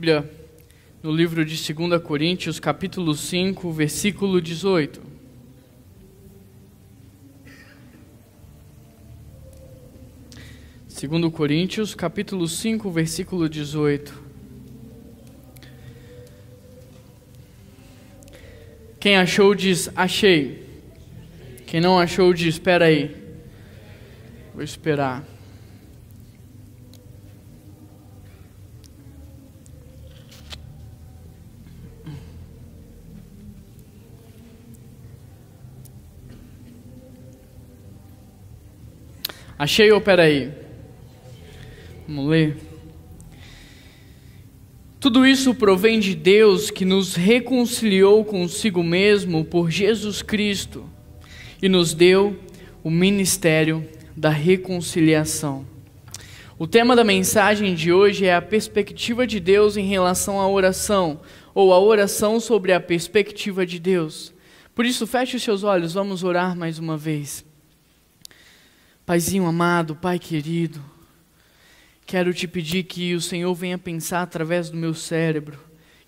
Bíblia, no livro de 2 Coríntios, capítulo 5, versículo 18. Segundo Coríntios, capítulo 5, versículo 18. Quem achou diz, achei. Quem não achou diz, espera aí. Vou esperar. Achei ou peraí? Vamos ler. Tudo isso provém de Deus que nos reconciliou consigo mesmo por Jesus Cristo e nos deu o ministério da reconciliação. O tema da mensagem de hoje é a perspectiva de Deus em relação à oração, ou a oração sobre a perspectiva de Deus. Por isso, feche os seus olhos, vamos orar mais uma vez. Paizinho amado, Pai querido, quero te pedir que o Senhor venha pensar através do meu cérebro,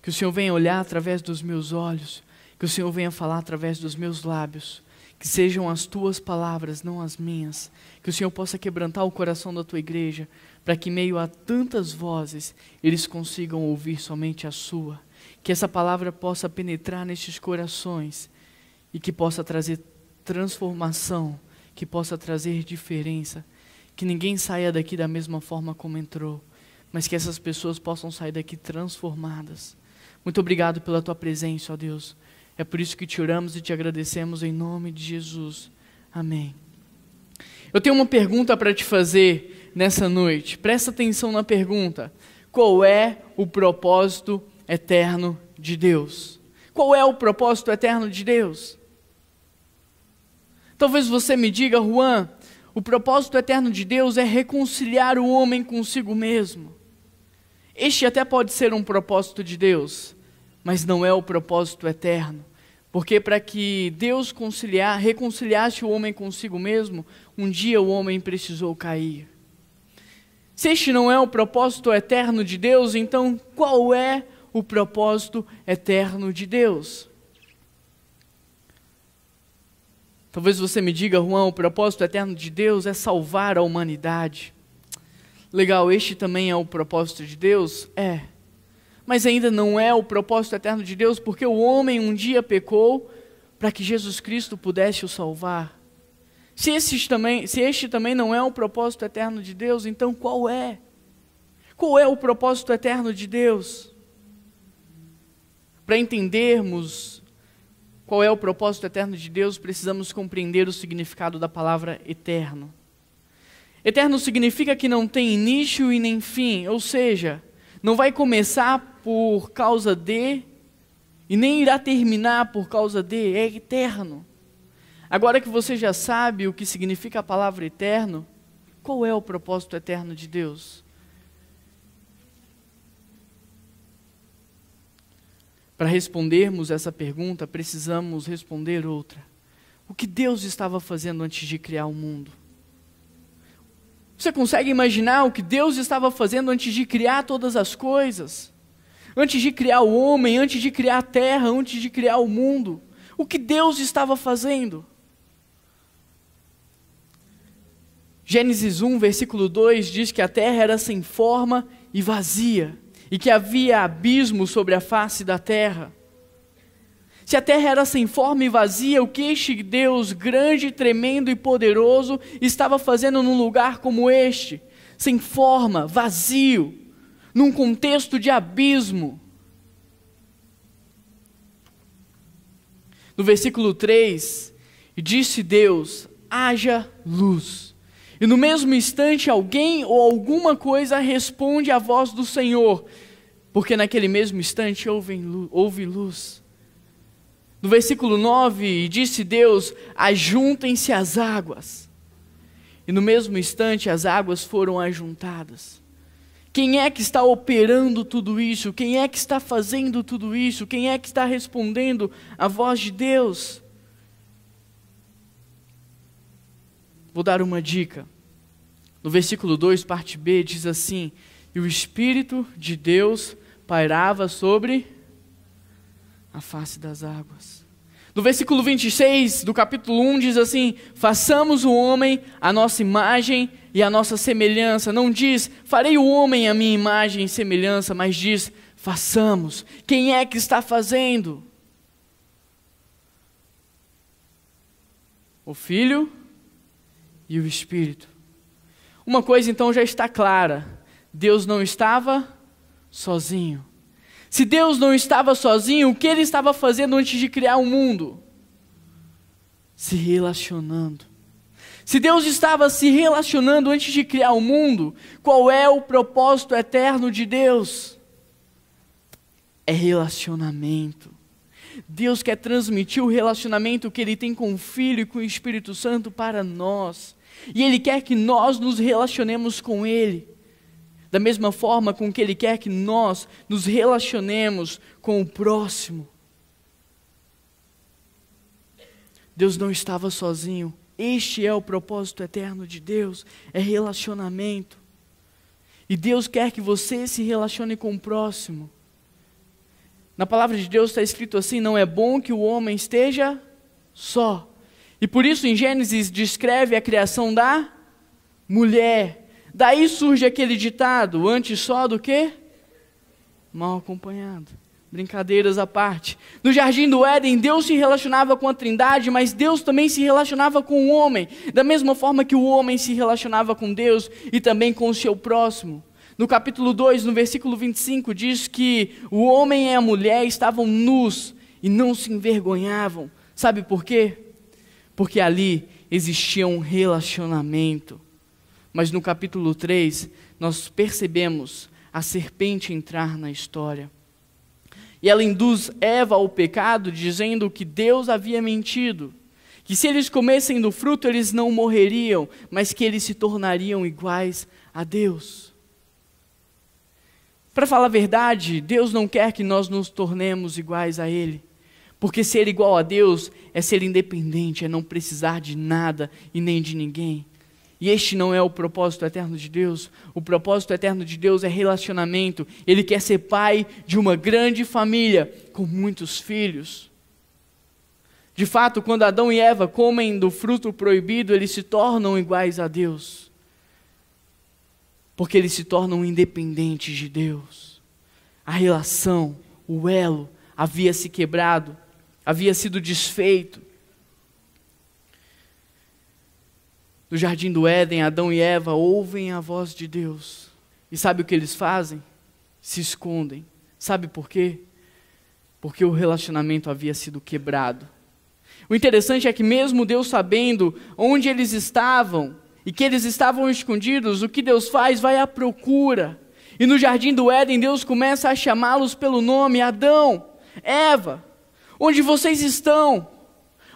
que o Senhor venha olhar através dos meus olhos, que o Senhor venha falar através dos meus lábios, que sejam as tuas palavras, não as minhas, que o Senhor possa quebrantar o coração da tua igreja, para que em meio a tantas vozes, eles consigam ouvir somente a sua, que essa palavra possa penetrar nestes corações e que possa trazer transformação, que possa trazer diferença, que ninguém saia daqui da mesma forma como entrou, mas que essas pessoas possam sair daqui transformadas. Muito obrigado pela tua presença, ó Deus. É por isso que te oramos e te agradecemos em nome de Jesus. Amém. Eu tenho uma pergunta para te fazer nessa noite. Presta atenção na pergunta. Qual é o propósito eterno de Deus? Qual é o propósito eterno de Deus? Talvez você me diga, Juan, o propósito eterno de Deus é reconciliar o homem consigo mesmo. Este até pode ser um propósito de Deus, mas não é o propósito eterno. Porque para que Deus reconciliasse o homem consigo mesmo, um dia o homem precisou cair. Se este não é o propósito eterno de Deus, então qual é o propósito eterno de Deus? Talvez você me diga, Juan, o propósito eterno de Deus é salvar a humanidade. Legal, este também é o propósito de Deus? É. Mas ainda não é o propósito eterno de Deus, porque o homem um dia pecou para que Jesus Cristo pudesse o salvar. Se este também não é o propósito eterno de Deus, então qual é? Qual é o propósito eterno de Deus? Para entendermos qual é o propósito eterno de Deus, precisamos compreender o significado da palavra eterno. Eterno significa que não tem início e nem fim, ou seja, não vai começar por causa de e nem irá terminar por causa de, é eterno. Agora que você já sabe o que significa a palavra eterno, qual é o propósito eterno de Deus? Para respondermos essa pergunta, precisamos responder outra. O que Deus estava fazendo antes de criar o mundo? Você consegue imaginar o que Deus estava fazendo antes de criar todas as coisas? Antes de criar o homem, antes de criar a terra, antes de criar o mundo? O que Deus estava fazendo? Gênesis 1, versículo 2 diz que a terra era sem forma e vazia, e que havia abismo sobre a face da terra. Se a terra era sem forma e vazia, o que este Deus grande, tremendo e poderoso estava fazendo num lugar como este? Sem forma, vazio, num contexto de abismo. No versículo 3, disse Deus, haja luz. E no mesmo instante alguém ou alguma coisa responde à voz do Senhor, porque naquele mesmo instante houve luz. No versículo 9, disse Deus, ajuntem-se as águas. E no mesmo instante as águas foram ajuntadas. Quem é que está operando tudo isso? Quem é que está fazendo tudo isso? Quem é que está respondendo à voz de Deus? Vou dar uma dica. No versículo 2, parte B, diz assim: e o Espírito de Deus pairava sobre a face das águas. No versículo 26 do capítulo 1 diz assim: façamos o homem a nossa imagem e a nossa semelhança. Não diz, farei o homem a minha imagem e semelhança, mas diz, façamos. Quem é que está fazendo? O Filho e o Espírito. Uma coisa então já está clara: Deus não estava sozinho. Se Deus não estava sozinho, o que Ele estava fazendo antes de criar o mundo? Se relacionando. Se Deus estava se relacionando antes de criar o mundo, qual é o propósito eterno de Deus? É relacionamento. Deus quer transmitir o relacionamento que Ele tem com o Filho e com o Espírito Santo para nós. E Ele quer que nós nos relacionemos com Ele. Da mesma forma com que Ele quer que nós nos relacionemos com o próximo. Deus não estava sozinho. Este é o propósito eterno de Deus, é relacionamento. E Deus quer que você se relacione com o próximo. Na palavra de Deus está escrito assim: não é bom que o homem esteja só. E por isso em Gênesis descreve a criação da mulher. Daí surge aquele ditado: antes só do que mal acompanhado. Brincadeiras à parte. No jardim do Éden, Deus se relacionava com a Trindade, mas Deus também se relacionava com o homem, da mesma forma que o homem se relacionava com Deus e também com o seu próximo. No capítulo 2, no versículo 25, diz que o homem e a mulher estavam nus e não se envergonhavam. Sabe por quê? Porque ali existia um relacionamento. Mas no capítulo 3, nós percebemos a serpente entrar na história. E ela induz Eva ao pecado, dizendo que Deus havia mentido. Que se eles comessem do fruto, eles não morreriam, mas que eles se tornariam iguais a Deus. Para falar a verdade, Deus não quer que nós nos tornemos iguais a Ele. Porque ser igual a Deus é ser independente, é não precisar de nada e nem de ninguém. E este não é o propósito eterno de Deus. O propósito eterno de Deus é relacionamento. Ele quer ser pai de uma grande família com muitos filhos. De fato, quando Adão e Eva comem do fruto proibido, eles se tornam iguais a Deus. Porque eles se tornam independentes de Deus. A relação, o elo, havia se quebrado, havia sido desfeito. No jardim do Éden, Adão e Eva ouvem a voz de Deus. E sabe o que eles fazem? Se escondem. Sabe por quê? Porque o relacionamento havia sido quebrado. O interessante é que mesmo Deus sabendo onde eles estavam e que eles estavam escondidos, o que Deus faz? Vai à procura. E no jardim do Éden, Deus começa a chamá-los pelo nome: Adão, Eva, onde vocês estão?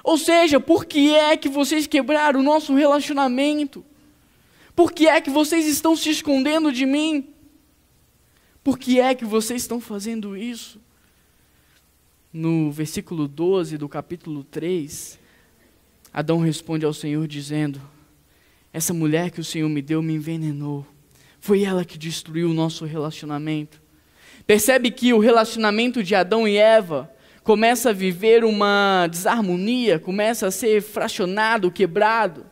Ou seja, por que é que vocês quebraram o nosso relacionamento? Por que é que vocês estão se escondendo de mim? Por que é que vocês estão fazendo isso? No versículo 12 do capítulo 3, Adão responde ao Senhor dizendo: essa mulher que o Senhor me deu me envenenou. Foi ela que destruiu o nosso relacionamento. Percebe que o relacionamento de Adão e Eva começa a viver uma desarmonia, começa a ser fracionado, quebrado.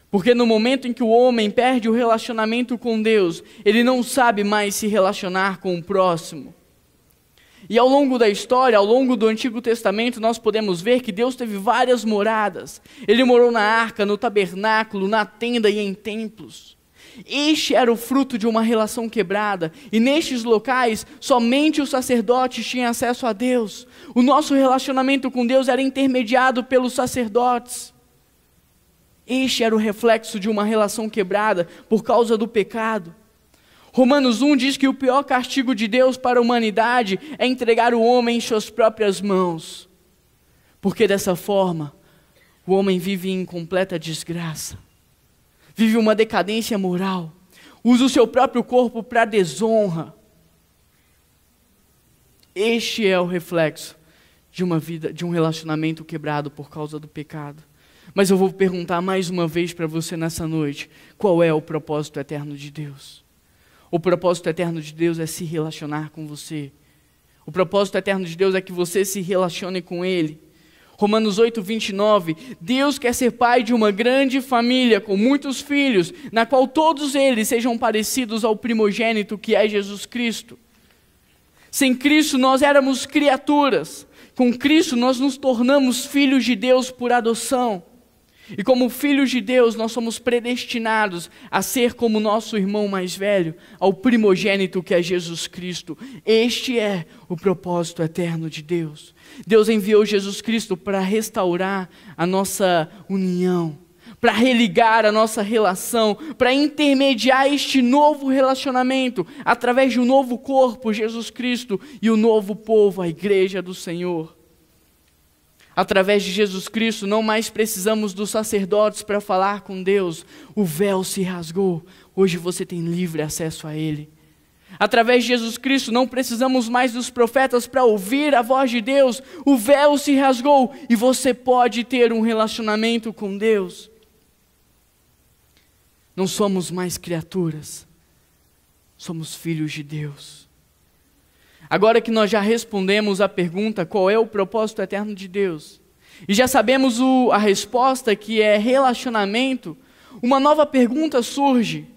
Porque no momento em que o homem perde o relacionamento com Deus, ele não sabe mais se relacionar com o próximo. E ao longo da história, ao longo do Antigo Testamento, nós podemos ver que Deus teve várias moradas. Ele morou na arca, no tabernáculo, na tenda e em templos. Este era o fruto de uma relação quebrada, e nestes locais, somente os sacerdotes tinham acesso a Deus. O nosso relacionamento com Deus era intermediado pelos sacerdotes. Este era o reflexo de uma relação quebrada por causa do pecado. Romanos 1 diz que o pior castigo de Deus para a humanidade é entregar o homem em suas próprias mãos. Porque dessa forma, o homem vive em completa desgraça. Vive uma decadência moral. Usa o seu próprio corpo para desonra. Este é o reflexo de uma vida, de um relacionamento quebrado por causa do pecado. Mas eu vou perguntar mais uma vez para você nessa noite: qual é o propósito eterno de Deus? O propósito eterno de Deus é se relacionar com você. O propósito eterno de Deus é que você se relacione com Ele. Romanos 8, 29, Deus quer ser pai de uma grande família com muitos filhos, na qual todos eles sejam parecidos ao primogênito que é Jesus Cristo. Sem Cristo nós éramos criaturas, com Cristo nós nos tornamos filhos de Deus por adoção. E como filhos de Deus, nós somos predestinados a ser como nosso irmão mais velho, ao primogênito que é Jesus Cristo. Este é o propósito eterno de Deus. Deus enviou Jesus Cristo para restaurar a nossa união, para religar a nossa relação, para intermediar este novo relacionamento através de um novo corpo, Jesus Cristo, e o novo povo, a igreja do Senhor. Através de Jesus Cristo, não mais precisamos dos sacerdotes para falar com Deus. O véu se rasgou. Hoje você tem livre acesso a Ele. Através de Jesus Cristo, não precisamos mais dos profetas para ouvir a voz de Deus. O véu se rasgou e você pode ter um relacionamento com Deus. Não somos mais criaturas. Somos filhos de Deus. Agora que nós já respondemos a pergunta qual é o propósito eterno de Deus, e já sabemos a resposta que é relacionamento, uma nova pergunta surge.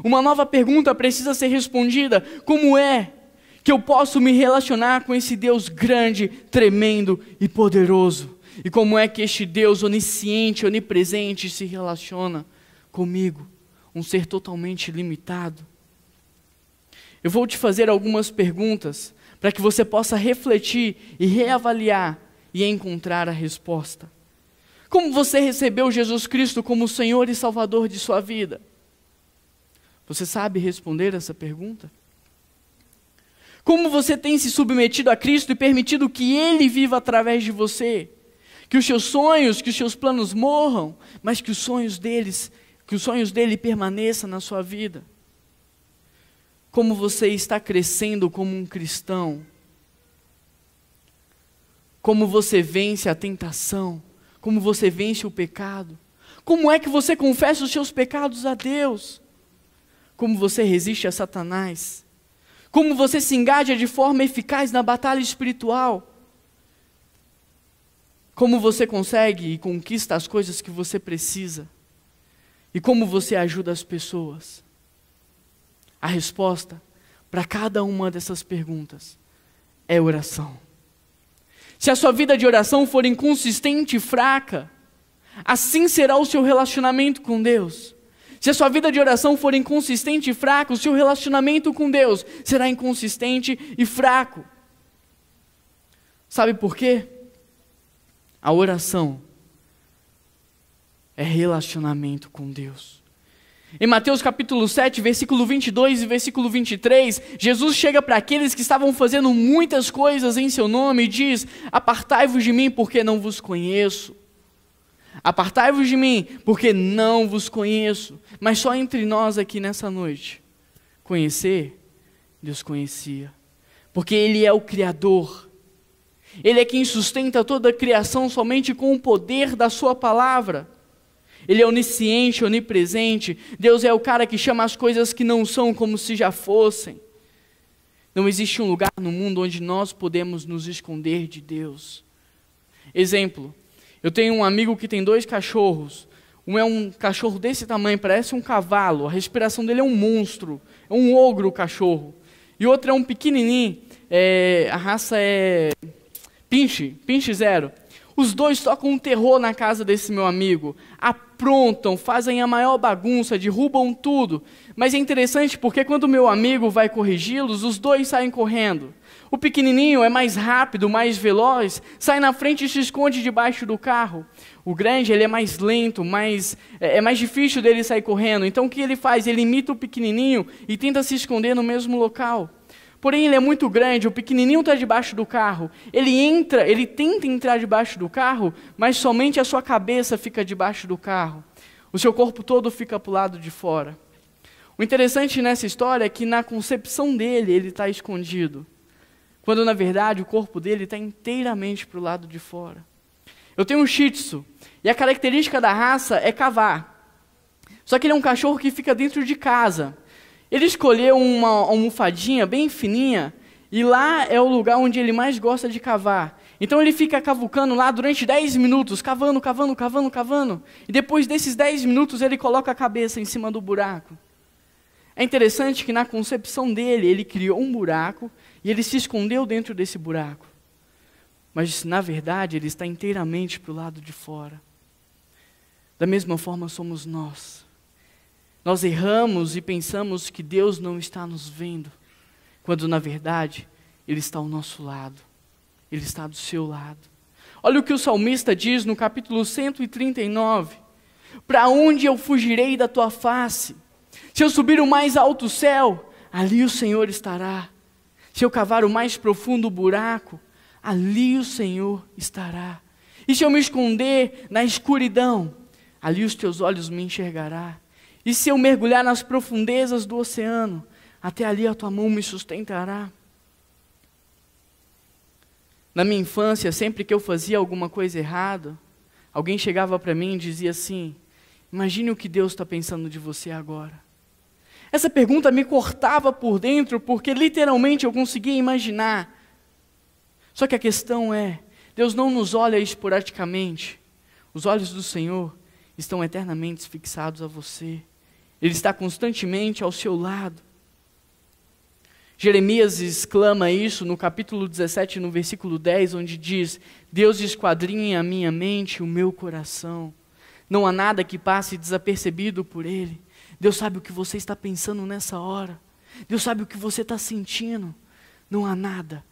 Uma nova pergunta precisa ser respondida: como é que eu posso me relacionar com esse Deus grande, tremendo e poderoso? E como é que este Deus onisciente, onipresente se relaciona comigo, um ser totalmente limitado? Eu vou te fazer algumas perguntas para que você possa refletir e reavaliar e encontrar a resposta. Como você recebeu Jesus Cristo como Senhor e Salvador de sua vida? Você sabe responder essa pergunta? Como você tem se submetido a Cristo e permitido que Ele viva através de você? Que os seus sonhos, que os seus planos morram, mas que os sonhos dele permaneçam na sua vida? Como você está crescendo como um cristão? Como você vence a tentação? Como você vence o pecado? Como é que você confessa os seus pecados a Deus? Como você resiste a Satanás? Como você se engaja de forma eficaz na batalha espiritual? Como você consegue e conquista as coisas que você precisa? E como você ajuda as pessoas? A resposta para cada uma dessas perguntas é oração. Se a sua vida de oração for inconsistente e fraca, assim será o seu relacionamento com Deus. Se a sua vida de oração for inconsistente e fraca, o seu relacionamento com Deus será inconsistente e fraco. Sabe por quê? A oração é relacionamento com Deus. Em Mateus capítulo 7, versículo 22 e versículo 23, Jesus chega para aqueles que estavam fazendo muitas coisas em seu nome e diz: apartai-vos de mim porque não vos conheço. Apartai-vos de mim porque não vos conheço. Mas só entre nós aqui nessa noite, conhecer, Deus conhecia. Porque Ele é o Criador. Ele é quem sustenta toda a criação somente com o poder da sua palavra. Ele é onisciente, onipresente. Deus é o cara que chama as coisas que não são como se já fossem. Não existe um lugar no mundo onde nós podemos nos esconder de Deus. Exemplo, eu tenho um amigo que tem 2 cachorros. Um é um cachorro desse tamanho, parece um cavalo. A respiração dele é um monstro, é um ogro o cachorro. E outro é um pequenininho, a raça é Pinche Zero. Os 2 tocam um terror na casa desse meu amigo. Aprontam, fazem a maior bagunça, derrubam tudo. Mas é interessante porque quando meu amigo vai corrigi-los, os 2 saem correndo. O pequenininho é mais rápido, mais veloz, sai na frente e se esconde debaixo do carro. O grande, ele é mais lento, é mais difícil dele sair correndo. Então o que ele faz? Ele imita o pequenininho e tenta se esconder no mesmo local. Porém, ele é muito grande, o pequenininho está debaixo do carro. Ele tenta entrar debaixo do carro, mas somente a sua cabeça fica debaixo do carro. O seu corpo todo fica para o lado de fora. O interessante nessa história é que na concepção dele, ele está escondido. Quando, na verdade, o corpo dele está inteiramente para o lado de fora. Eu tenho um Shih Tzu, e a característica da raça é cavar. Só que ele é um cachorro que fica dentro de casa. Ele escolheu uma almofadinha bem fininha, e lá é o lugar onde ele mais gosta de cavar. Então ele fica cavucando lá durante 10 minutos, cavando. E depois desses 10 minutos ele coloca a cabeça em cima do buraco. É interessante que na concepção dele, ele criou um buraco e ele se escondeu dentro desse buraco. Mas na verdade ele está inteiramente para o lado de fora. Da mesma forma somos nós. Nós erramos e pensamos que Deus não está nos vendo, quando na verdade Ele está ao nosso lado. Ele está do seu lado. Olha o que o salmista diz no capítulo 139. Para onde eu fugirei da tua face? Se eu subir o mais alto céu, ali o Senhor estará. Se eu cavar o mais profundo buraco, ali o Senhor estará. E se eu me esconder na escuridão, ali os teus olhos me enxergarão. E se eu mergulhar nas profundezas do oceano, até ali a tua mão me sustentará. Na minha infância, sempre que eu fazia alguma coisa errada, alguém chegava para mim e dizia assim: imagine o que Deus está pensando de você agora. Essa pergunta me cortava por dentro, porque literalmente eu conseguia imaginar. Só que a questão é, Deus não nos olha esporadicamente. Os olhos do Senhor estão eternamente fixados a você. Ele está constantemente ao seu lado. Jeremias exclama isso no capítulo 17, no versículo 10, onde diz: Deus esquadrinha a minha mente e o meu coração. Não há nada que passe desapercebido por Ele. Deus sabe o que você está pensando nessa hora. Deus sabe o que você está sentindo. Não há nada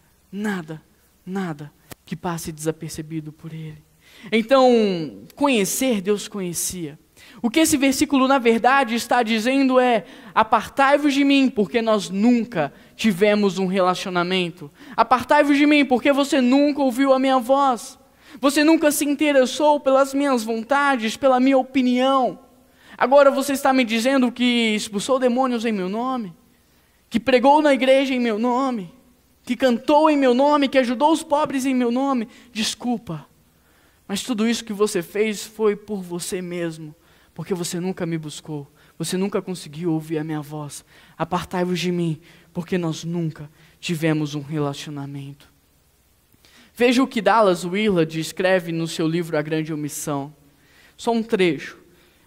que passe desapercebido por Ele. Então, conhecer, Deus conhecia. O que esse versículo, na verdade, está dizendo é: apartai-vos de mim, porque nós nunca tivemos um relacionamento. Apartai-vos de mim, porque você nunca ouviu a minha voz. Você nunca se interessou pelas minhas vontades, pela minha opinião. Agora você está me dizendo que expulsou demônios em meu nome, que pregou na igreja em meu nome, que cantou em meu nome, que ajudou os pobres em meu nome. Desculpa, mas tudo isso que você fez foi por você mesmo. Porque você nunca me buscou, você nunca conseguiu ouvir a minha voz. Apartai-vos de mim, porque nós nunca tivemos um relacionamento. Veja o que Dallas Willard escreve no seu livro A Grande Omissão. Só um trecho.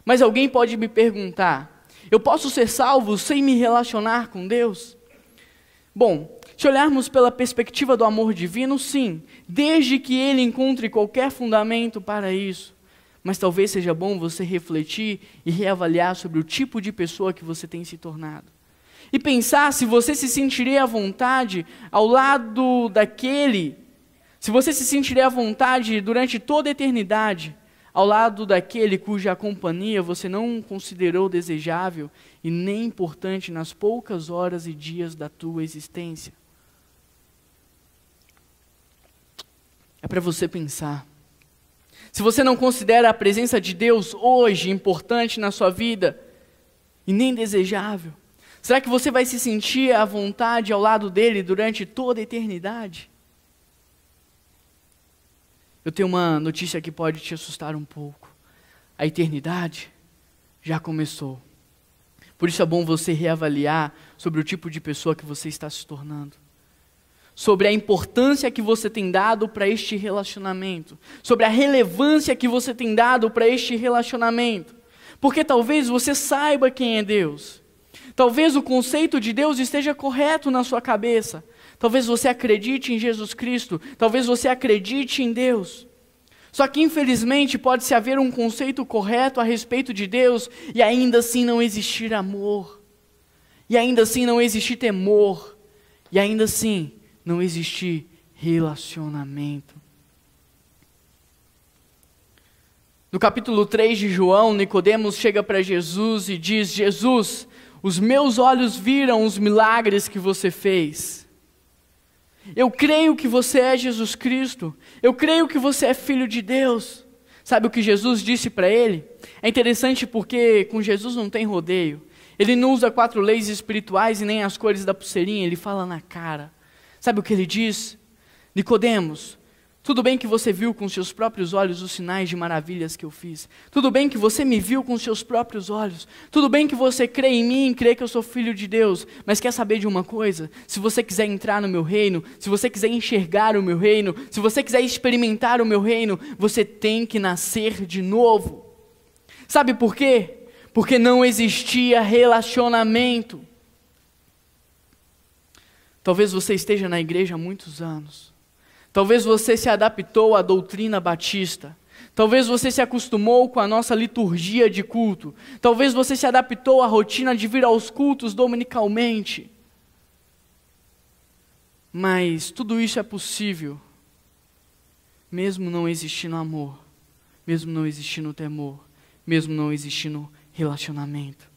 Mas alguém pode me perguntar: eu posso ser salvo sem me relacionar com Deus? Bom, se olharmos pela perspectiva do amor divino, sim, desde que ele encontre qualquer fundamento para isso. Mas talvez seja bom você refletir e reavaliar sobre o tipo de pessoa que você tem se tornado. E pensar se você se sentiria à vontade ao lado daquele, se você se sentiria à vontade durante toda a eternidade, ao lado daquele cuja companhia você não considerou desejável e nem importante nas poucas horas e dias da tua existência. É para você pensar. Se você não considera a presença de Deus hoje importante na sua vida e nem desejável, será que você vai se sentir à vontade ao lado dele durante toda a eternidade? Eu tenho uma notícia que pode te assustar um pouco. A eternidade já começou. Por isso é bom você reavaliar sobre o tipo de pessoa que você está se tornando. Sobre a importância que você tem dado para este relacionamento, sobre a relevância que você tem dado para este relacionamento, porque talvez você saiba quem é Deus, talvez o conceito de Deus esteja correto na sua cabeça, talvez você acredite em Jesus Cristo, talvez você acredite em Deus, só que infelizmente pode-se haver um conceito correto a respeito de Deus e ainda assim não existir amor, e ainda assim não existir temor, e ainda assim não existir relacionamento. No capítulo 3 de João, Nicodemos chega para Jesus e diz: Jesus, os meus olhos viram os milagres que você fez. Eu creio que você é Jesus Cristo. Eu creio que você é Filho de Deus. Sabe o que Jesus disse para ele? É interessante porque com Jesus não tem rodeio. Ele não usa 4 leis espirituais e nem as cores da pulseirinha, ele fala na cara. Sabe o que ele diz? Nicodemos, Tudo bem que você viu com seus próprios olhos os sinais de maravilhas que eu fiz. Tudo bem que você me viu com seus próprios olhos. Tudo bem que você crê em mim, crê que eu sou filho de Deus. Mas quer saber de uma coisa? Se você quiser entrar no meu reino, se você quiser enxergar o meu reino, se você quiser experimentar o meu reino, você tem que nascer de novo. Sabe por quê? Porque não existia relacionamento. Talvez você esteja na igreja há muitos anos. Talvez você se adaptou à doutrina batista. Talvez você se acostumou com a nossa liturgia de culto. Talvez você se adaptou à rotina de vir aos cultos dominicalmente. Mas tudo isso é possível, mesmo não existindo amor, mesmo não existindo temor, mesmo não existindo relacionamento.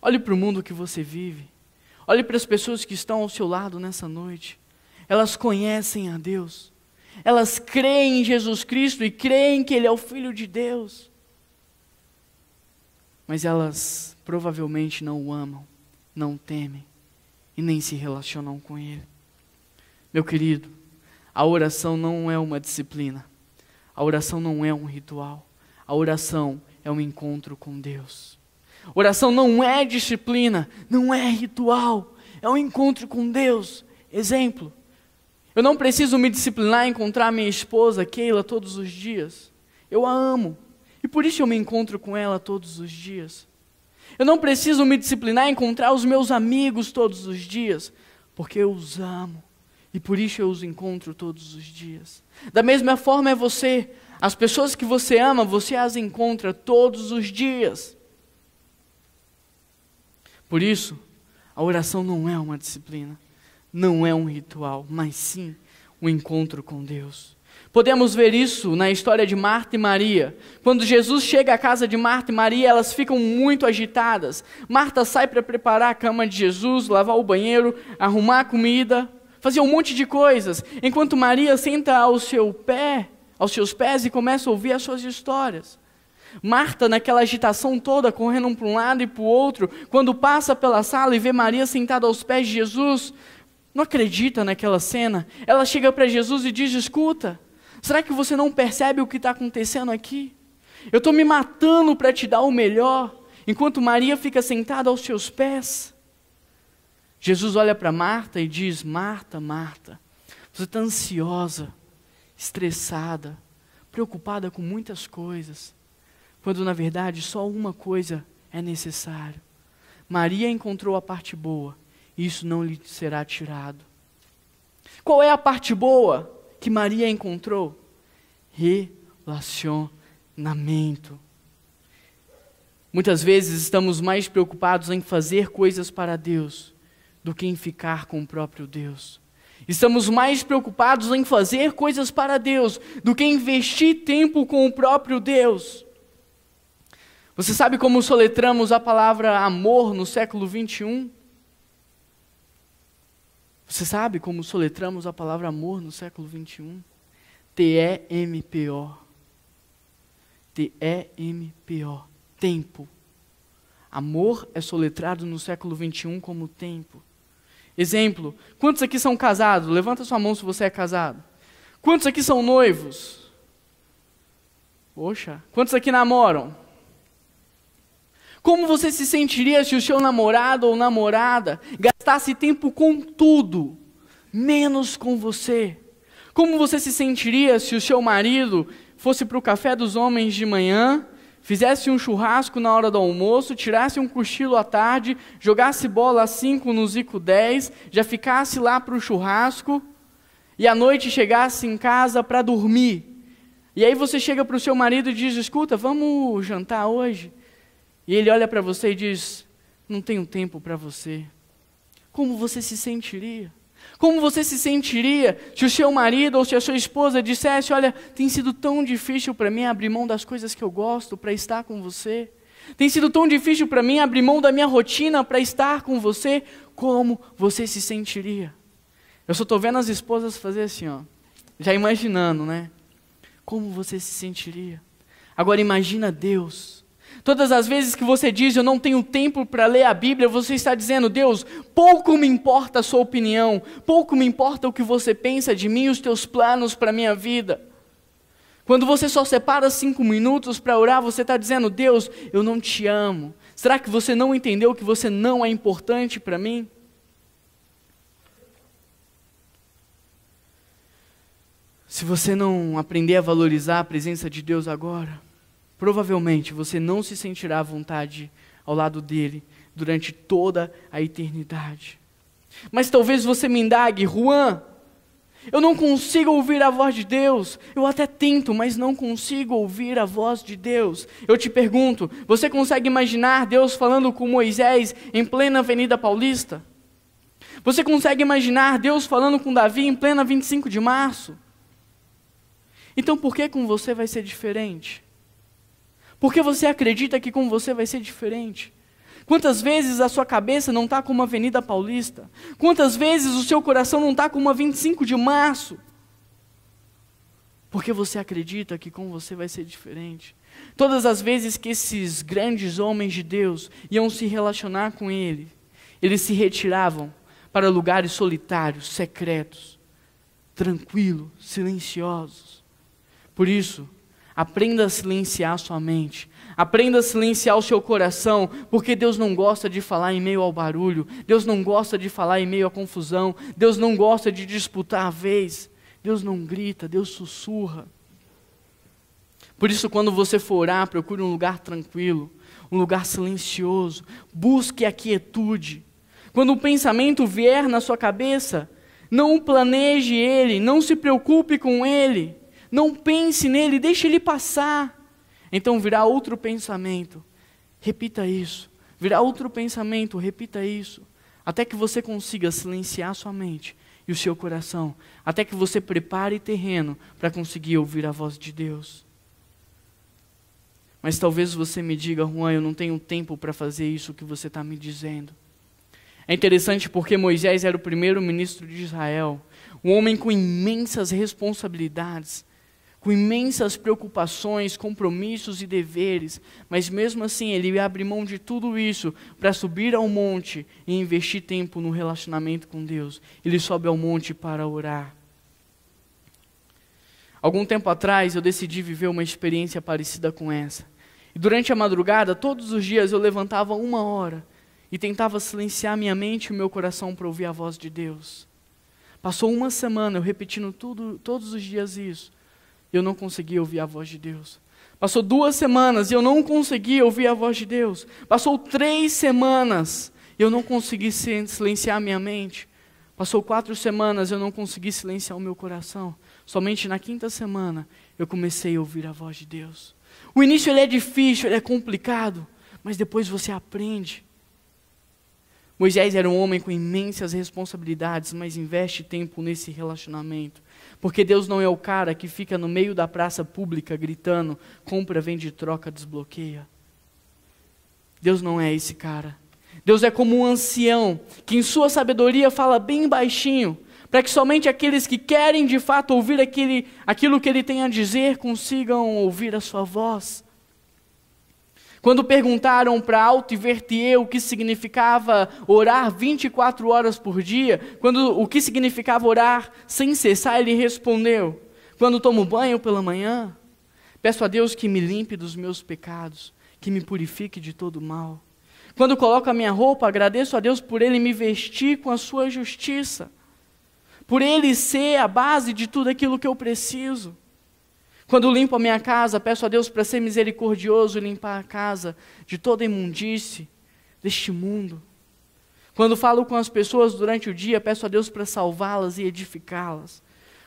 Olhe para o mundo que você vive. Olhe para as pessoas que estão ao seu lado nessa noite. Elas conhecem a Deus. Elas creem em Jesus Cristo e creem que Ele é o Filho de Deus. Mas elas provavelmente não o amam, não o temem e nem se relacionam com Ele. Meu querido, a oração não é uma disciplina. A oração não é um ritual. A oração é um encontro com Deus. Oração não é disciplina, não é ritual. É um encontro com Deus. Exemplo. Eu não preciso me disciplinar em encontrar minha esposa, Keila, todos os dias. Eu a amo. E por isso eu me encontro com ela todos os dias. Eu não preciso me disciplinar em encontrar os meus amigos todos os dias. Porque eu os amo. E por isso eu os encontro todos os dias. Da mesma forma é você. As pessoas que você ama, você as encontra todos os dias. Por isso, a oração não é uma disciplina. Não é um ritual, mas sim um encontro com Deus. Podemos ver isso na história de Marta e Maria. Quando Jesus chega à casa de Marta e Maria, elas ficam muito agitadas. Marta sai para preparar a cama de Jesus, lavar o banheiro, arrumar a comida, fazer um monte de coisas, enquanto Maria senta aos seus pés e começa a ouvir as suas histórias. Marta, naquela agitação toda, correndo para um lado e para o outro, quando passa pela sala e vê Maria sentada aos pés de Jesus, não acredita naquela cena. Ela chega para Jesus e diz: escuta, será que você não percebe o que está acontecendo aqui? Eu estou me matando para te dar o melhor, enquanto Maria fica sentada aos seus pés. Jesus olha para Marta e diz: Marta, Marta, você está ansiosa, estressada, preocupada com muitas coisas, quando na verdade só uma coisa é necessário. Maria encontrou a parte boa, e isso não lhe será tirado. Qual é a parte boa que Maria encontrou? Relacionamento. Muitas vezes estamos mais preocupados em fazer coisas para Deus do que em ficar com o próprio Deus. Estamos mais preocupados em fazer coisas para Deus do que investir tempo com o próprio Deus. Você sabe como soletramos a palavra amor no século 21? Você sabe como soletramos a palavra amor no século 21? T-E-M-P-O. T-E-M-P-O. Tempo. Amor é soletrado no século 21 como tempo. Exemplo, quantos aqui são casados? Levanta sua mão se você é casado. Quantos aqui são noivos? Poxa, quantos aqui namoram? Como você se sentiria se o seu namorado ou namorada gastasse tempo com tudo, menos com você? Como você se sentiria se o seu marido fosse para o café dos homens de manhã, fizesse um churrasco na hora do almoço, tirasse um cochilo à tarde, jogasse bola às 5 no Zico 10, já ficasse lá para o churrasco, e à noite chegasse em casa para dormir? E aí você chega para o seu marido e diz: escuta, vamos jantar hoje? E ele olha para você e diz: não tenho tempo para você. Como você se sentiria? Como você se sentiria se o seu marido ou se a sua esposa dissesse: olha, tem sido tão difícil para mim abrir mão das coisas que eu gosto para estar com você. Tem sido tão difícil para mim abrir mão da minha rotina para estar com você. Como você se sentiria? Eu só estou vendo as esposas fazer assim, ó, já imaginando, né? Como você se sentiria? Agora imagina Deus. Todas as vezes que você diz, eu não tenho tempo para ler a Bíblia, você está dizendo, Deus, pouco me importa a sua opinião, pouco me importa o que você pensa de mim e os teus planos para a minha vida. Quando você só separa 5 minutos para orar, você está dizendo, Deus, eu não te amo. Será que você não entendeu que você não é importante para mim? Se você não aprender a valorizar a presença de Deus agora, provavelmente você não se sentirá à vontade ao lado dele durante toda a eternidade. Mas talvez você me indague, Juan, eu não consigo ouvir a voz de Deus. Eu até tento, mas não consigo ouvir a voz de Deus. Eu te pergunto, você consegue imaginar Deus falando com Moisés em plena Avenida Paulista? Você consegue imaginar Deus falando com Davi em plena 25 de março? Então por que com você vai ser diferente? Por que você acredita que com você vai ser diferente? Quantas vezes a sua cabeça não está como a Avenida Paulista? Quantas vezes o seu coração não está como a 25 de março? Porque você acredita que com você vai ser diferente. Todas as vezes que esses grandes homens de Deus iam se relacionar com ele, eles se retiravam para lugares solitários, secretos, tranquilos, silenciosos. Por isso, aprenda a silenciar sua mente. Aprenda a silenciar o seu coração, porque Deus não gosta de falar em meio ao barulho. Deus não gosta de falar em meio à confusão. Deus não gosta de disputar a vez. Deus não grita, Deus sussurra. Por isso, quando você for orar, procure um lugar tranquilo, um lugar silencioso. Busque a quietude. Quando o pensamento vier na sua cabeça, não planeje ele, não se preocupe com ele. Não pense nele, deixe ele passar. Então virá outro pensamento, repita isso. Virá outro pensamento, repita isso. Até que você consiga silenciar sua mente e o seu coração. Até que você prepare terreno para conseguir ouvir a voz de Deus. Mas talvez você me diga, Juan, eu não tenho tempo para fazer isso que você está me dizendo. É interessante porque Moisés era o primeiro ministro de Israel. Um homem com imensas responsabilidades, com imensas preocupações, compromissos e deveres, mas mesmo assim ele ia abrir mão de tudo isso para subir ao monte e investir tempo no relacionamento com Deus. Ele sobe ao monte para orar. Algum tempo atrás eu decidi viver uma experiência parecida com essa. E durante a madrugada, todos os dias eu levantava 1 hora e tentava silenciar minha mente e o meu coração para ouvir a voz de Deus. Passou 1 semana eu repetindo todos os dias isso. Eu não conseguia ouvir a voz de Deus. Passou 2 semanas e eu não conseguia ouvir a voz de Deus. Passou 3 semanas e eu não consegui silenciar minha mente. Passou 4 semanas e eu não consegui silenciar o meu coração. Somente na 5ª semana eu comecei a ouvir a voz de Deus. O início ele é difícil, ele é complicado, mas depois você aprende. Moisés era um homem com imensas responsabilidades, mas investe tempo nesse relacionamento. Porque Deus não é o cara que fica no meio da praça pública gritando, compra, vende, troca, desbloqueia. Deus não é esse cara. Deus é como um ancião, que em sua sabedoria fala bem baixinho, para que somente aqueles que querem de fato ouvir aquilo que ele tem a dizer, consigam ouvir a sua voz. Quando perguntaram para Alto Vertier o que significava orar 24 horas por dia, o que significava orar sem cessar, ele respondeu, quando tomo banho pela manhã, peço a Deus que me limpe dos meus pecados, que me purifique de todo mal. Quando coloco a minha roupa, agradeço a Deus por Ele me vestir com a sua justiça, por Ele ser a base de tudo aquilo que eu preciso. Quando limpo a minha casa, peço a Deus para ser misericordioso e limpar a casa de toda imundície deste mundo. Quando falo com as pessoas durante o dia, peço a Deus para salvá-las e edificá-las.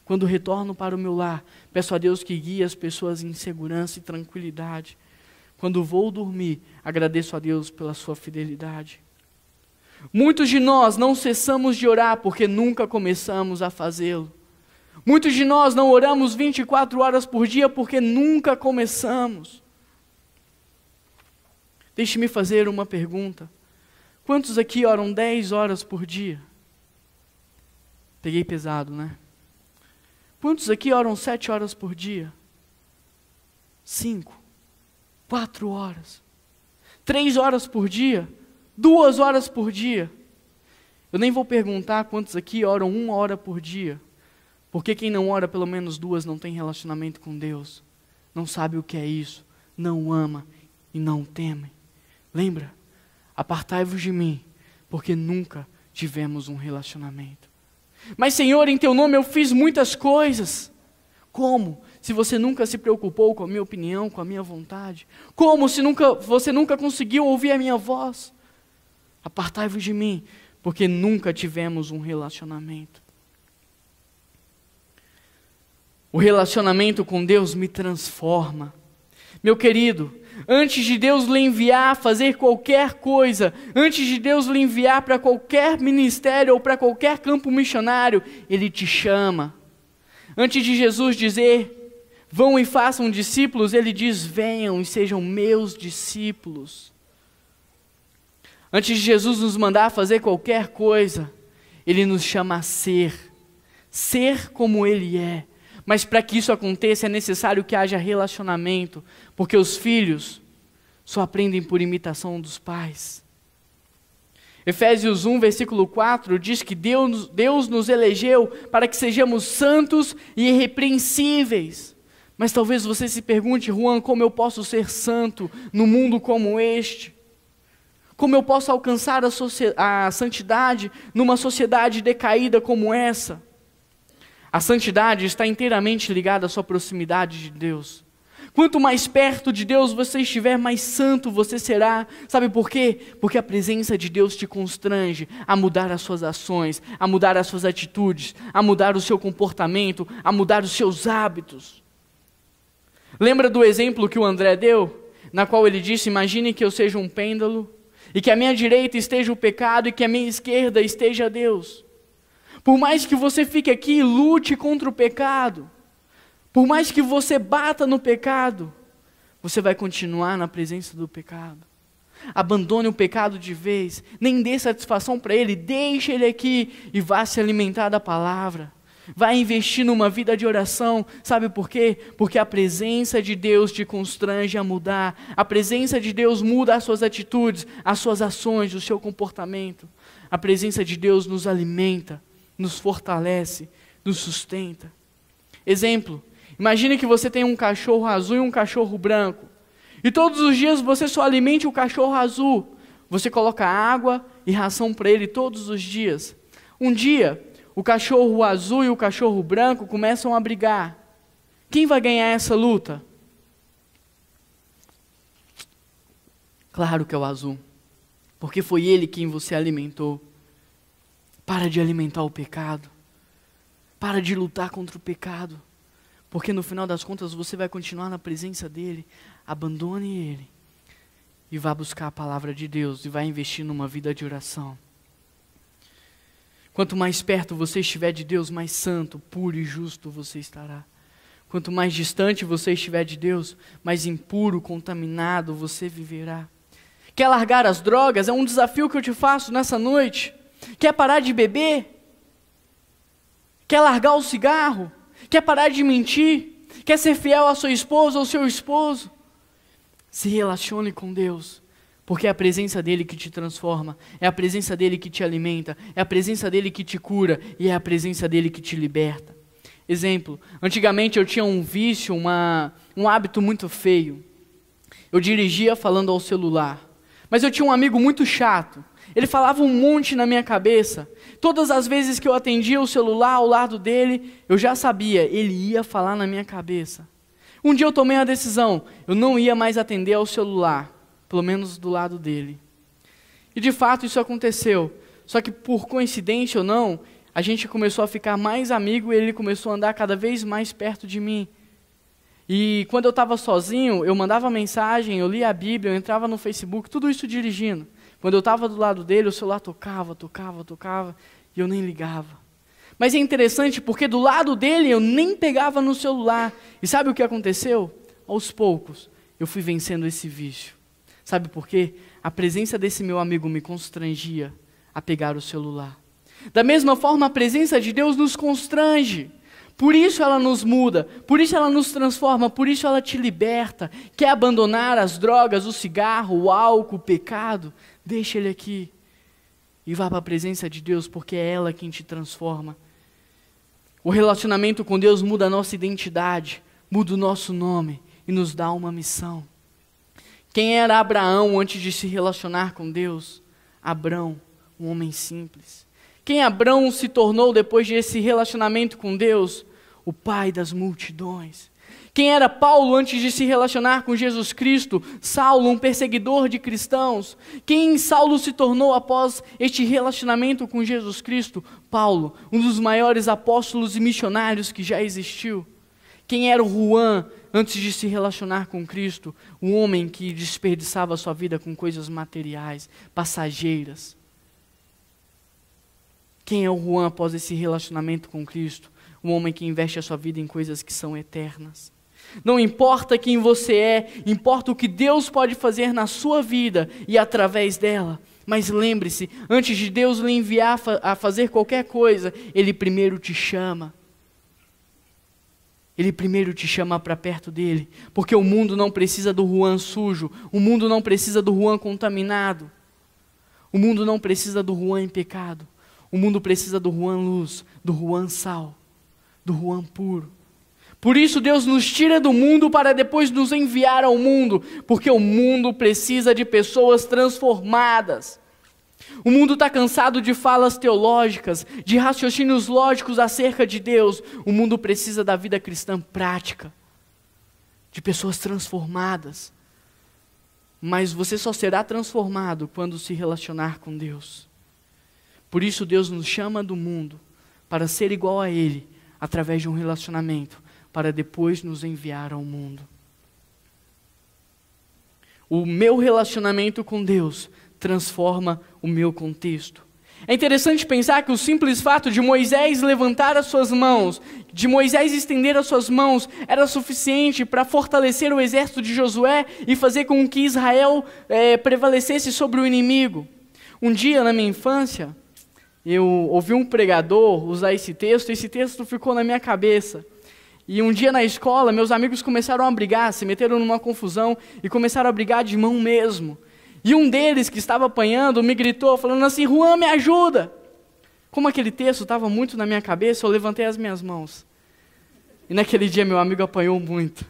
Quando retorno para o meu lar, peço a Deus que guie as pessoas em segurança e tranquilidade. Quando vou dormir, agradeço a Deus pela sua fidelidade. Muitos de nós não cessamos de orar porque nunca começamos a fazê-lo. Muitos de nós não oramos 24 horas por dia porque nunca começamos. Deixe-me fazer uma pergunta. Quantos aqui oram 10 horas por dia? Peguei pesado, né? Quantos aqui oram 7 horas por dia? 5, 4 horas. 3 horas por dia? 2 horas por dia? Eu nem vou perguntar quantos aqui oram 1 hora por dia. Porque quem não ora pelo menos 2 não tem relacionamento com Deus. Não sabe o que é isso. Não ama e não teme. Lembra? Apartai-vos de mim, porque nunca tivemos um relacionamento. Mas Senhor, em teu nome eu fiz muitas coisas. Como? Se você nunca se preocupou com a minha opinião, com a minha vontade? Como se você nunca conseguiu ouvir a minha voz? Apartai-vos de mim, porque nunca tivemos um relacionamento. O relacionamento com Deus me transforma. Meu querido, antes de Deus lhe enviar a fazer qualquer coisa, antes de Deus lhe enviar para qualquer ministério ou para qualquer campo missionário, Ele te chama. Antes de Jesus dizer, vão e façam discípulos, Ele diz, venham e sejam meus discípulos. Antes de Jesus nos mandar fazer qualquer coisa, Ele nos chama a ser como Ele é. Mas para que isso aconteça é necessário que haja relacionamento, porque os filhos só aprendem por imitação dos pais. Efésios 1, versículo 4 diz que Deus nos elegeu para que sejamos santos e irrepreensíveis. Mas talvez você se pergunte, Juan, como eu posso ser santo num mundo como este? Como eu posso alcançar a santidade numa sociedade decaída como essa? A santidade está inteiramente ligada à sua proximidade de Deus. Quanto mais perto de Deus você estiver, mais santo você será. Sabe por quê? Porque a presença de Deus te constrange a mudar as suas ações, a mudar as suas atitudes, a mudar o seu comportamento, a mudar os seus hábitos. Lembra do exemplo que o André deu? Na qual ele disse, imagine que eu seja um pêndulo, e que à minha direita esteja o pecado, e que à minha esquerda esteja Deus. Por mais que você fique aqui e lute contra o pecado, por mais que você bata no pecado, você vai continuar na presença do pecado. Abandone o pecado de vez, nem dê satisfação para ele, deixe ele aqui e vá se alimentar da palavra. Vai investir numa vida de oração, sabe por quê? Porque a presença de Deus te constrange a mudar, a presença de Deus muda as suas atitudes, as suas ações, o seu comportamento. A presença de Deus nos alimenta, nos fortalece, nos sustenta. Exemplo, imagine que você tem um cachorro azul e um cachorro branco. E todos os dias você só alimente o cachorro azul. Você coloca água e ração para ele todos os dias. Um dia, o cachorro azul e o cachorro branco começam a brigar. Quem vai ganhar essa luta? Claro que é o azul. Porque foi ele quem você alimentou. Para de alimentar o pecado. Para de lutar contra o pecado. Porque no final das contas você vai continuar na presença dele. Abandone ele. E vá buscar a palavra de Deus. E vá investir numa vida de oração. Quanto mais perto você estiver de Deus, mais santo, puro e justo você estará. Quanto mais distante você estiver de Deus, mais impuro, contaminado você viverá. Quer largar as drogas? É um desafio que eu te faço nessa noite. Quer parar de beber? Quer largar o cigarro? Quer parar de mentir? Quer ser fiel à sua esposa ou ao seu esposo? Se relacione com Deus, porque é a presença dele que te transforma, é a presença dele que te alimenta, é a presença dele que te cura e é a presença dele que te liberta. Exemplo, antigamente eu tinha um vício, um hábito muito feio. Eu dirigia falando ao celular, mas eu tinha um amigo muito chato. Ele falava um monte na minha cabeça. Todas as vezes que eu atendia o celular ao lado dele, eu já sabia, ele ia falar na minha cabeça. Um dia eu tomei a decisão, eu não ia mais atender ao celular, pelo menos do lado dele. E de fato isso aconteceu. Só que por coincidência ou não, a gente começou a ficar mais amigo e ele começou a andar cada vez mais perto de mim. E quando eu estava sozinho, eu mandava mensagem, eu lia a Bíblia, eu entrava no Facebook, tudo isso dirigindo. Quando eu estava do lado dele, o celular tocava, e eu nem ligava. Mas é interessante porque do lado dele eu nem pegava no celular. E sabe o que aconteceu? Aos poucos, eu fui vencendo esse vício. Sabe por quê? A presença desse meu amigo me constrangia a pegar o celular. Da mesma forma, a presença de Deus nos constrange. Por isso ela nos muda, por isso ela nos transforma, por isso ela te liberta. Quer abandonar as drogas, o cigarro, o álcool, o pecado? Deixa ele aqui e vá para a presença de Deus, porque é ela quem te transforma. O relacionamento com Deus muda a nossa identidade, muda o nosso nome e nos dá uma missão. Quem era Abraão antes de se relacionar com Deus? Abrão, um homem simples. Quem Abrão se tornou depois desse relacionamento com Deus? O pai das multidões. Quem era Paulo antes de se relacionar com Jesus Cristo? Saulo, um perseguidor de cristãos. Quem Saulo se tornou após este relacionamento com Jesus Cristo? Paulo, um dos maiores apóstolos e missionários que já existiu. Quem era o Juan antes de se relacionar com Cristo? Um homem que desperdiçava sua vida com coisas materiais, passageiras. Quem é o Juan após esse relacionamento com Cristo? Um homem que investe a sua vida em coisas que são eternas. Não importa quem você é, importa o que Deus pode fazer na sua vida e através dela. Mas lembre-se, antes de Deus lhe enviar a fazer qualquer coisa, Ele primeiro te chama. Ele primeiro te chama para perto dele, porque o mundo não precisa do Juan sujo, o mundo não precisa do Juan contaminado, o mundo não precisa do Juan em pecado, o mundo precisa do Juan luz, do Juan sal, do Juan puro. Por isso Deus nos tira do mundo para depois nos enviar ao mundo, porque o mundo precisa de pessoas transformadas. O mundo está cansado de falas teológicas, de raciocínios lógicos acerca de Deus. O mundo precisa da vida cristã prática, de pessoas transformadas. Mas você só será transformado quando se relacionar com Deus. Por isso Deus nos chama do mundo para ser igual a Ele, através de um relacionamento, para depois nos enviar ao mundo. O meu relacionamento com Deus transforma o meu contexto. É interessante pensar que o simples fato de Moisés levantar as suas mãos, de Moisés estender as suas mãos, era suficiente para fortalecer o exército de Josué e fazer com que Israel prevalecesse sobre o inimigo. Um dia, na minha infância, eu ouvi um pregador usar esse texto ficou na minha cabeça. E um dia na escola, meus amigos começaram a brigar, se meteram numa confusão e começaram a brigar de mão mesmo. E um deles, que estava apanhando, me gritou, falando assim: Juan, me ajuda! Como aquele texto estava muito na minha cabeça, eu levantei as minhas mãos. E naquele dia meu amigo apanhou muito.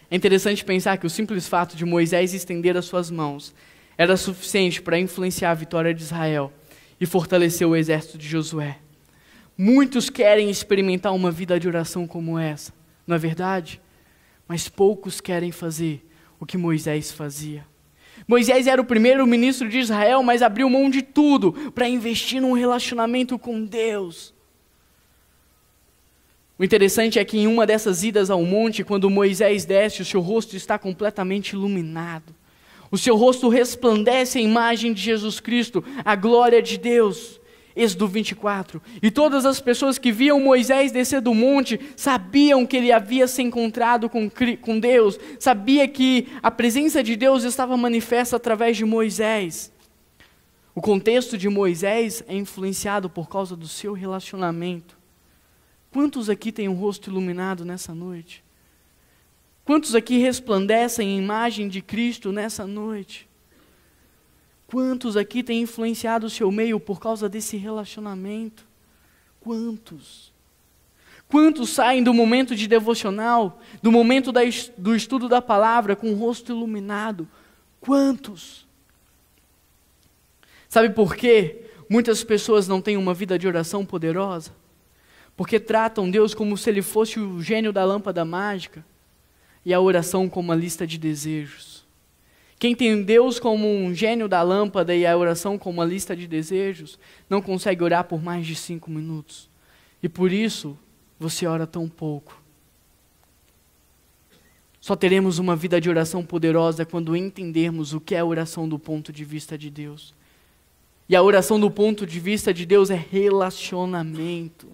É interessante pensar que o simples fato de Moisés estender as suas mãos era suficiente para influenciar a vitória de Israel e fortalecer o exército de Josué. Muitos querem experimentar uma vida de oração como essa, não é verdade? Mas poucos querem fazer o que Moisés fazia. Moisés era o primeiro ministro de Israel, mas abriu mão de tudo para investir num relacionamento com Deus. O interessante é que em uma dessas idas ao monte, quando Moisés desce, o seu rosto está completamente iluminado. O seu rosto resplandece a imagem de Jesus Cristo, a glória de Deus. Êxodo 24. E todas as pessoas que viam Moisés descer do monte sabiam que ele havia se encontrado com Deus, sabia que a presença de Deus estava manifesta através de Moisés. O contexto de Moisés é influenciado por causa do seu relacionamento. Quantos aqui têm um rosto iluminado nessa noite? Quantos aqui resplandecem a imagem de Cristo nessa noite? Quantos aqui têm influenciado o seu meio por causa desse relacionamento? Quantos? Quantos saem do momento de devocional, do momento do estudo da palavra com o rosto iluminado? Quantos? Sabe por quê? Muitas pessoas não têm uma vida de oração poderosa, porque tratam Deus como se Ele fosse o gênio da lâmpada mágica e a oração como uma lista de desejos. Quem tem Deus como um gênio da lâmpada e a oração como uma lista de desejos, não consegue orar por mais de 5 minutos. E por isso, você ora tão pouco. Só teremos uma vida de oração poderosa quando entendermos o que é a oração do ponto de vista de Deus. E a oração do ponto de vista de Deus é relacionamento.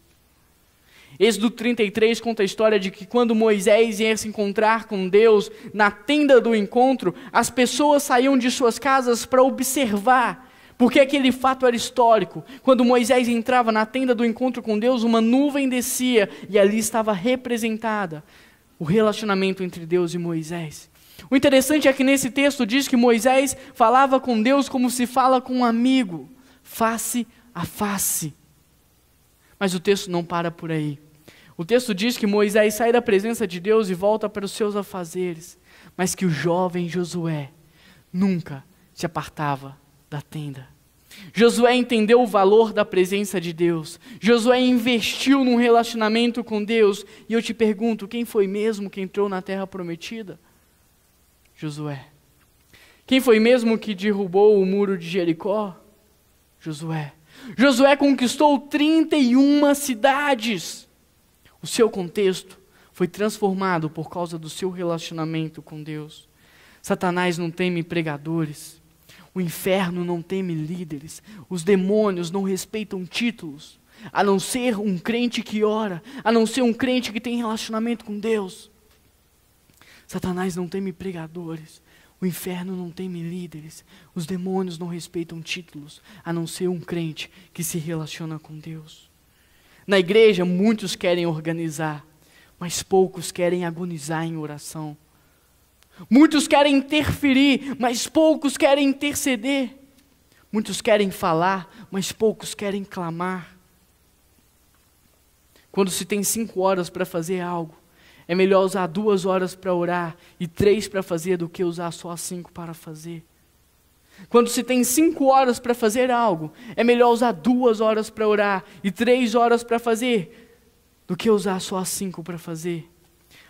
Êxodo 33 conta a história de que quando Moisés ia se encontrar com Deus na tenda do encontro, as pessoas saíam de suas casas para observar, Porque aquele fato era histórico. Quando Moisés entrava na tenda do encontro com Deus, uma nuvem descia e ali estava representada o relacionamento entre Deus e Moisés. O interessante é que nesse texto diz que Moisés falava com Deus como se fala com um amigo, face a face. Mas o texto não para por aí. O texto diz que Moisés sai da presença de Deus e volta para os seus afazeres, mas que o jovem Josué nunca se apartava da tenda. Josué entendeu o valor da presença de Deus. Josué investiu num relacionamento com Deus. E eu te pergunto, quem foi mesmo que entrou na terra prometida? Josué. Quem foi mesmo que derrubou o muro de Jericó? Josué. Josué conquistou 31 cidades. O seu contexto foi transformado por causa do seu relacionamento com Deus. Satanás não teme pregadores. O inferno não teme líderes. Os demônios não respeitam títulos. A não ser um crente que ora. A não ser um crente que tem relacionamento com Deus. Satanás não teme pregadores. O inferno não teme líderes. Os demônios não respeitam títulos. A não ser um crente que se relaciona com Deus. Na igreja, muitos querem organizar, mas poucos querem agonizar em oração. Muitos querem interferir, mas poucos querem interceder. Muitos querem falar, mas poucos querem clamar. Quando se tem 5 horas para fazer algo, é melhor usar 2 horas para orar e 3 para fazer do que usar só 5 para fazer. Quando se tem 5 horas para fazer algo, é melhor usar 2 horas para orar e 3 horas para fazer do que usar só 5 para fazer.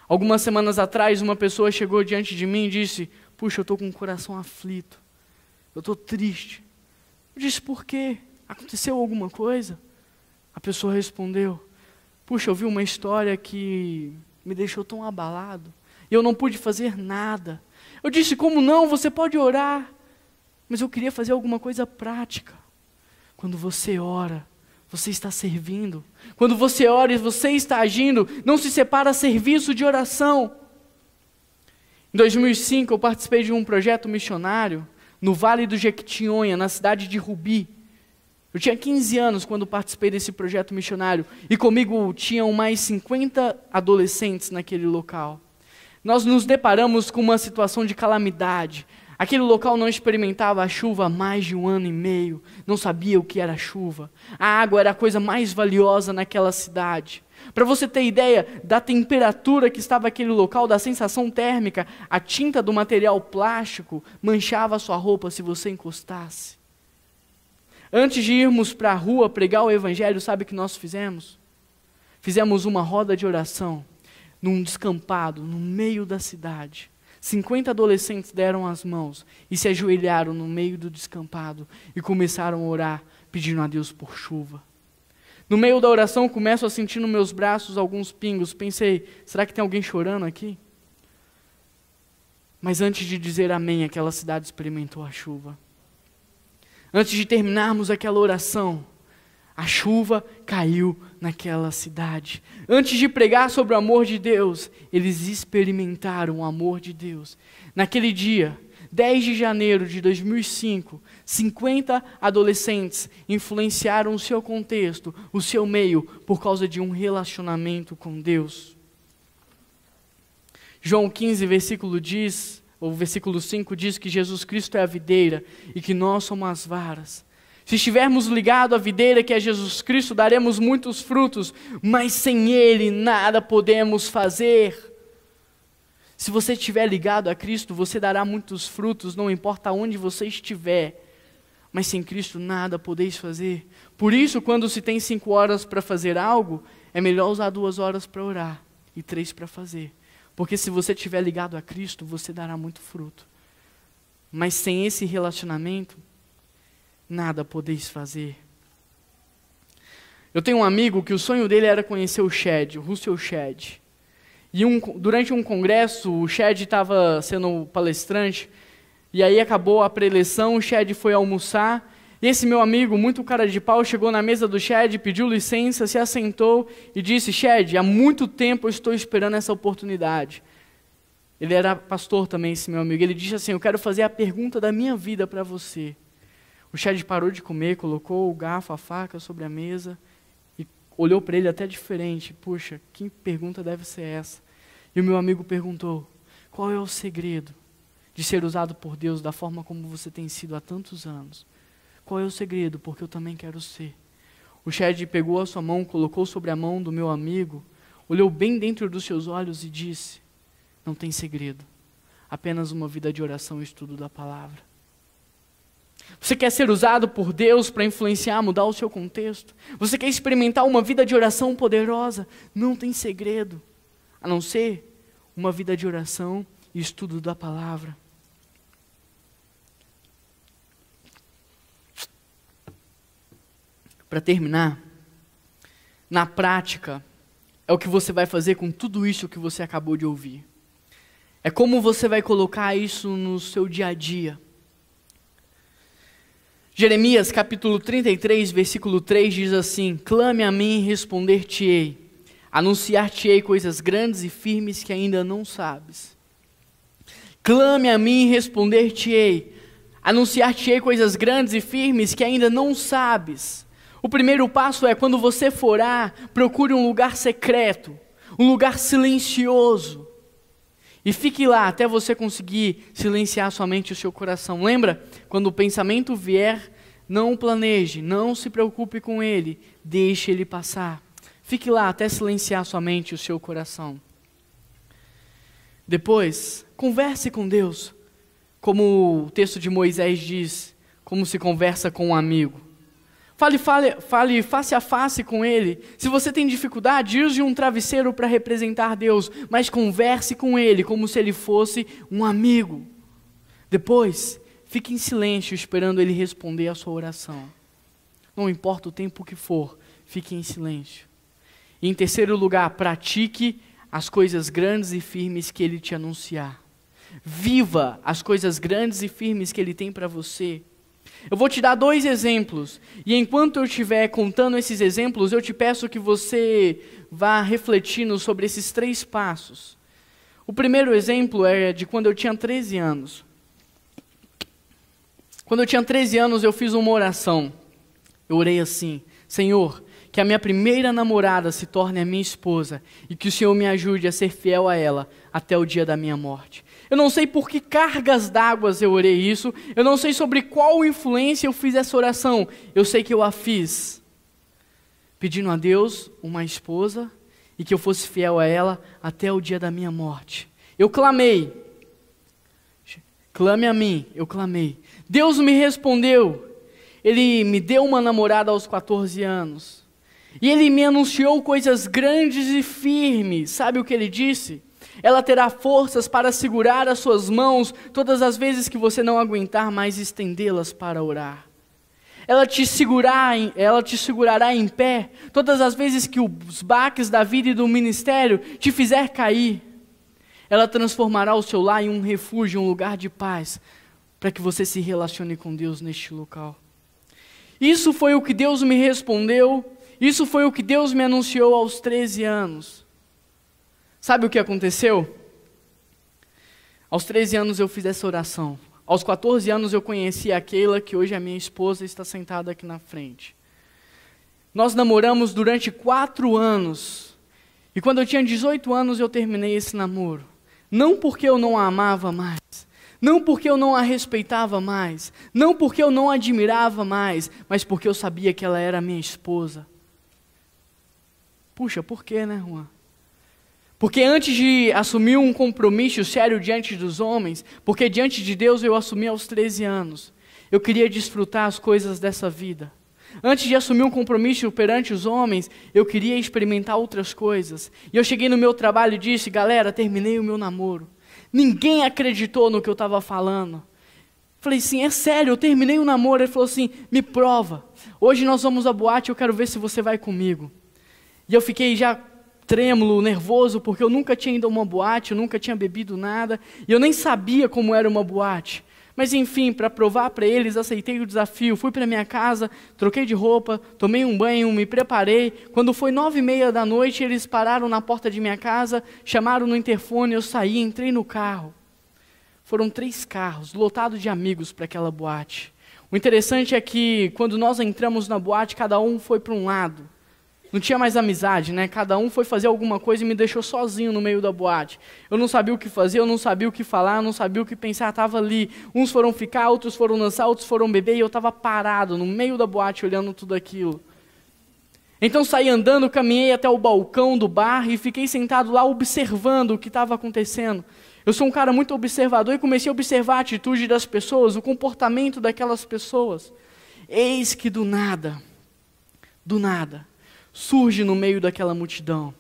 Algumas semanas atrás, uma pessoa chegou diante de mim e disse: puxa, eu estou com o coração aflito, eu estou triste. Eu disse: por quê? Aconteceu alguma coisa? A pessoa respondeu: puxa, eu vi uma história que me deixou tão abalado, e eu não pude fazer nada. Eu disse: como não? Você pode orar. Mas eu queria fazer alguma coisa prática. Quando você ora, você está servindo. Quando você ora e você está agindo, não se separa serviço de oração. Em 2005, eu participei de um projeto missionário no Vale do Jequitinhonha, na cidade de Rubi. Eu tinha 15 anos quando participei desse projeto missionário e comigo tinham mais 50 adolescentes naquele local. Nós nos deparamos com uma situação de calamidade. Aquele local não experimentava a chuva há mais de 1 ano e meio, não sabia o que era chuva. A água era a coisa mais valiosa naquela cidade. Para você ter ideia da temperatura que estava aquele local, da sensação térmica, a tinta do material plástico manchava a sua roupa se você encostasse. Antes de irmos para a rua pregar o evangelho, sabe o que nós fizemos? Fizemos uma roda de oração num descampado, no meio da cidade. 50 adolescentes deram as mãos e se ajoelharam no meio do descampado e começaram a orar, pedindo a Deus por chuva. No meio da oração, começo a sentir nos meus braços alguns pingos. Pensei: será que tem alguém chorando aqui? Mas antes de dizer amém, aquela cidade experimentou a chuva. Antes de terminarmos aquela oração, a chuva caiu naquela cidade. Antes de pregar sobre o amor de Deus, eles experimentaram o amor de Deus. Naquele dia, 10 de janeiro de 2005, 50 adolescentes influenciaram o seu contexto, o seu meio, por causa de um relacionamento com Deus. João 15, versículo 5 diz que Jesus Cristo é a videira e que nós somos as varas. Se estivermos ligados à videira que é Jesus Cristo, daremos muitos frutos, mas sem Ele nada podemos fazer. Se você estiver ligado a Cristo, você dará muitos frutos, não importa onde você estiver. Mas sem Cristo nada podeis fazer. Por isso, quando se tem 5 horas para fazer algo, é melhor usar 2 horas para orar e 3 para fazer. Porque se você estiver ligado a Cristo, você dará muito fruto. Mas sem esse relacionamento, nada podeis fazer. Eu tenho um amigo que o sonho dele era conhecer o Shedd, o Russell Shedd. E durante um congresso, o Shedd estava sendo palestrante, e aí acabou a preleção, o Shedd foi almoçar, e esse meu amigo, muito cara de pau, chegou na mesa do Shedd, pediu licença, se assentou e disse: Shedd, há muito tempo eu estou esperando essa oportunidade. Ele era pastor também, esse meu amigo. Ele disse assim: eu quero fazer a pergunta da minha vida para você. O Chad parou de comer, colocou o garfo, a faca sobre a mesa e olhou para ele até diferente. Puxa, que pergunta deve ser essa? E o meu amigo perguntou, qual é o segredo de ser usado por Deus da forma como você tem sido há tantos anos? Qual é o segredo? Porque eu também quero ser. O Chad pegou a sua mão, colocou sobre a mão do meu amigo, olhou bem dentro dos seus olhos e disse, não tem segredo, apenas uma vida de oração e estudo da palavra. Você quer ser usado por Deus para influenciar, mudar o seu contexto? Você quer experimentar uma vida de oração poderosa? Não tem segredo, a não ser uma vida de oração e estudo da palavra. Para terminar, na prática, é o que você vai fazer com tudo isso que você acabou de ouvir. É como você vai colocar isso no seu dia a dia. Jeremias capítulo 33, versículo 3 diz assim, clame a mim e responder-te-ei, anunciar-te-ei coisas grandes e firmes que ainda não sabes. Clame a mim e responder-te-ei, anunciar-te-ei coisas grandes e firmes que ainda não sabes. O primeiro passo é, quando você for orar, procure um lugar secreto, um lugar silencioso. E fique lá até você conseguir silenciar somente o seu coração. Lembra? Quando o pensamento vier, não o planeje, não se preocupe com ele, deixe ele passar. Fique lá até silenciar somente o seu coração. Depois, converse com Deus, como o texto de Moisés diz, como se conversa com um amigo. Fale face a face com Ele. Se você tem dificuldade, use um travesseiro para representar Deus, mas converse com Ele como se Ele fosse um amigo. Depois, fique em silêncio esperando Ele responder a sua oração. Não importa o tempo que for, fique em silêncio. E em terceiro lugar, pratique as coisas grandes e firmes que Ele te anunciar. Viva as coisas grandes e firmes que Ele tem para você. Eu vou te dar 2 exemplos, e enquanto eu estiver contando esses exemplos, eu te peço que você vá refletindo sobre esses 3 passos. O primeiro exemplo é de quando eu tinha 13 anos. Quando eu tinha 13 anos, eu fiz uma oração. Eu orei assim, Senhor, que a minha primeira namorada se torne a minha esposa, e que o Senhor me ajude a ser fiel a ela até o dia da minha morte. Eu não sei por que cargas d'água eu orei isso, eu não sei sobre qual influência eu fiz essa oração, eu sei que eu a fiz, pedindo a Deus uma esposa e que eu fosse fiel a ela até o dia da minha morte. Eu clamei, clame a mim, eu clamei. Deus me respondeu, Ele me deu uma namorada aos 14 anos, e Ele me anunciou coisas grandes e firmes. Sabe o que Ele disse? Ela terá forças para segurar as suas mãos todas as vezes que você não aguentar mais estendê-las para orar. Ela te segurará em pé todas as vezes que os baques da vida e do ministério te fizer cair. Ela transformará o seu lar em um refúgio, um lugar de paz, para que você se relacione com Deus neste local. Isso foi o que Deus me respondeu, isso foi o que Deus me anunciou aos 13 anos. Sabe o que aconteceu? Aos 13 anos eu fiz essa oração. Aos 14 anos eu conheci a Keila, que hoje é minha esposa e está sentada aqui na frente. Nós namoramos durante 4 anos. E quando eu tinha 18 anos eu terminei esse namoro. Não porque eu não a amava mais. Não porque eu não a respeitava mais. Não porque eu não a admirava mais. Mas porque eu sabia que ela era minha esposa. Puxa, por quê, né, Juan? Porque antes de assumir um compromisso sério diante dos homens, porque diante de Deus eu assumi aos 13 anos, eu queria desfrutar as coisas dessa vida. Antes de assumir um compromisso perante os homens, eu queria experimentar outras coisas. E eu cheguei no meu trabalho e disse, galera, terminei o meu namoro. Ninguém acreditou no que eu estava falando. Falei assim, é sério, eu terminei o namoro. Ele falou assim, me prova. Hoje nós vamos à boate, eu quero ver se você vai comigo. E eu fiquei já trêmulo, nervoso, porque eu nunca tinha ido a uma boate, eu nunca tinha bebido nada, e eu nem sabia como era uma boate. Mas enfim, para provar para eles, aceitei o desafio, fui para minha casa, troquei de roupa, tomei um banho, me preparei. Quando foi 9h30 da noite, eles pararam na porta de minha casa, chamaram no interfone, eu saí, entrei no carro. Foram 3 carros, lotados de amigos para aquela boate. O interessante é que quando nós entramos na boate, cada um foi para um lado. Não tinha mais amizade, né? Cada um foi fazer alguma coisa e me deixou sozinho no meio da boate. Eu não sabia o que fazer, eu não sabia o que falar, eu não sabia o que pensar, estava ali. Uns foram ficar, outros foram dançar, outros foram beber, e eu estava parado no meio da boate olhando tudo aquilo. Então saí andando, caminhei até o balcão do bar e fiquei sentado lá observando o que estava acontecendo. Eu sou um cara muito observador e comecei a observar a atitude das pessoas, o comportamento daquelas pessoas. Eis que do nada, surge no meio daquela multidão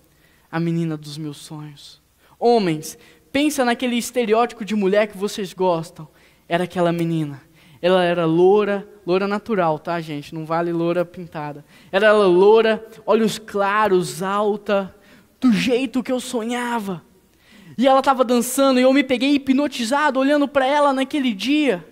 a menina dos meus sonhos. Homens, pensa naquele estereótipo de mulher que vocês gostam. Era aquela menina. Ela era loura natural, tá, gente? Não vale loura pintada. Era ela loura, olhos claros, alta, do jeito que eu sonhava. E ela estava dançando e eu me peguei hipnotizado olhando para ela naquele dia.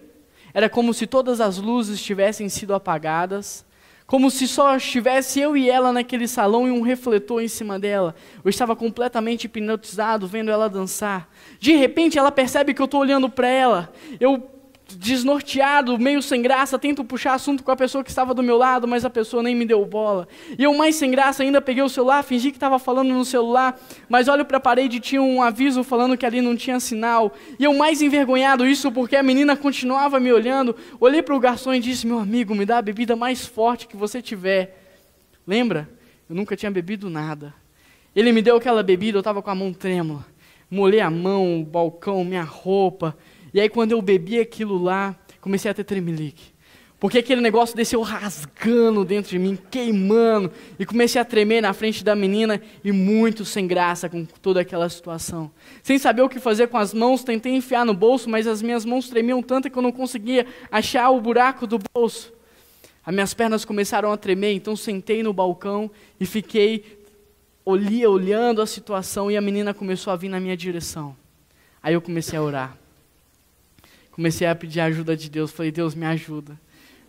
Era como se todas as luzes tivessem sido apagadas, como se só estivesse eu e ela naquele salão e um refletor em cima dela. Eu estava completamente hipnotizado vendo ela dançar. De repente ela percebe que eu estou olhando para ela. Eu, desnorteado, meio sem graça, tento puxar assunto com a pessoa que estava do meu lado, mas a pessoa nem me deu bola. E eu, mais sem graça ainda, peguei o celular, fingi que estava falando no celular, mas olho para a parede e tinha um aviso falando que ali não tinha sinal. E eu, mais envergonhado, isso porque a menina continuava me olhando, olhei para o garçom e disse: meu amigo, me dá a bebida mais forte que você tiver. Lembra? Eu nunca tinha bebido nada. Ele me deu aquela bebida, eu estava com a mão trêmula. Molhei a mão, o balcão, minha roupa. E aí quando eu bebi aquilo lá, comecei a ter tremelique. Porque aquele negócio desceu rasgando dentro de mim, queimando. E comecei a tremer na frente da menina e muito sem graça com toda aquela situação. Sem saber o que fazer com as mãos, tentei enfiar no bolso, mas as minhas mãos tremiam tanto que eu não conseguia achar o buraco do bolso. As minhas pernas começaram a tremer, então sentei no balcão e fiquei olhando a situação e a menina começou a vir na minha direção. Aí eu comecei a orar. Comecei a pedir a ajuda de Deus. Falei: Deus, me ajuda.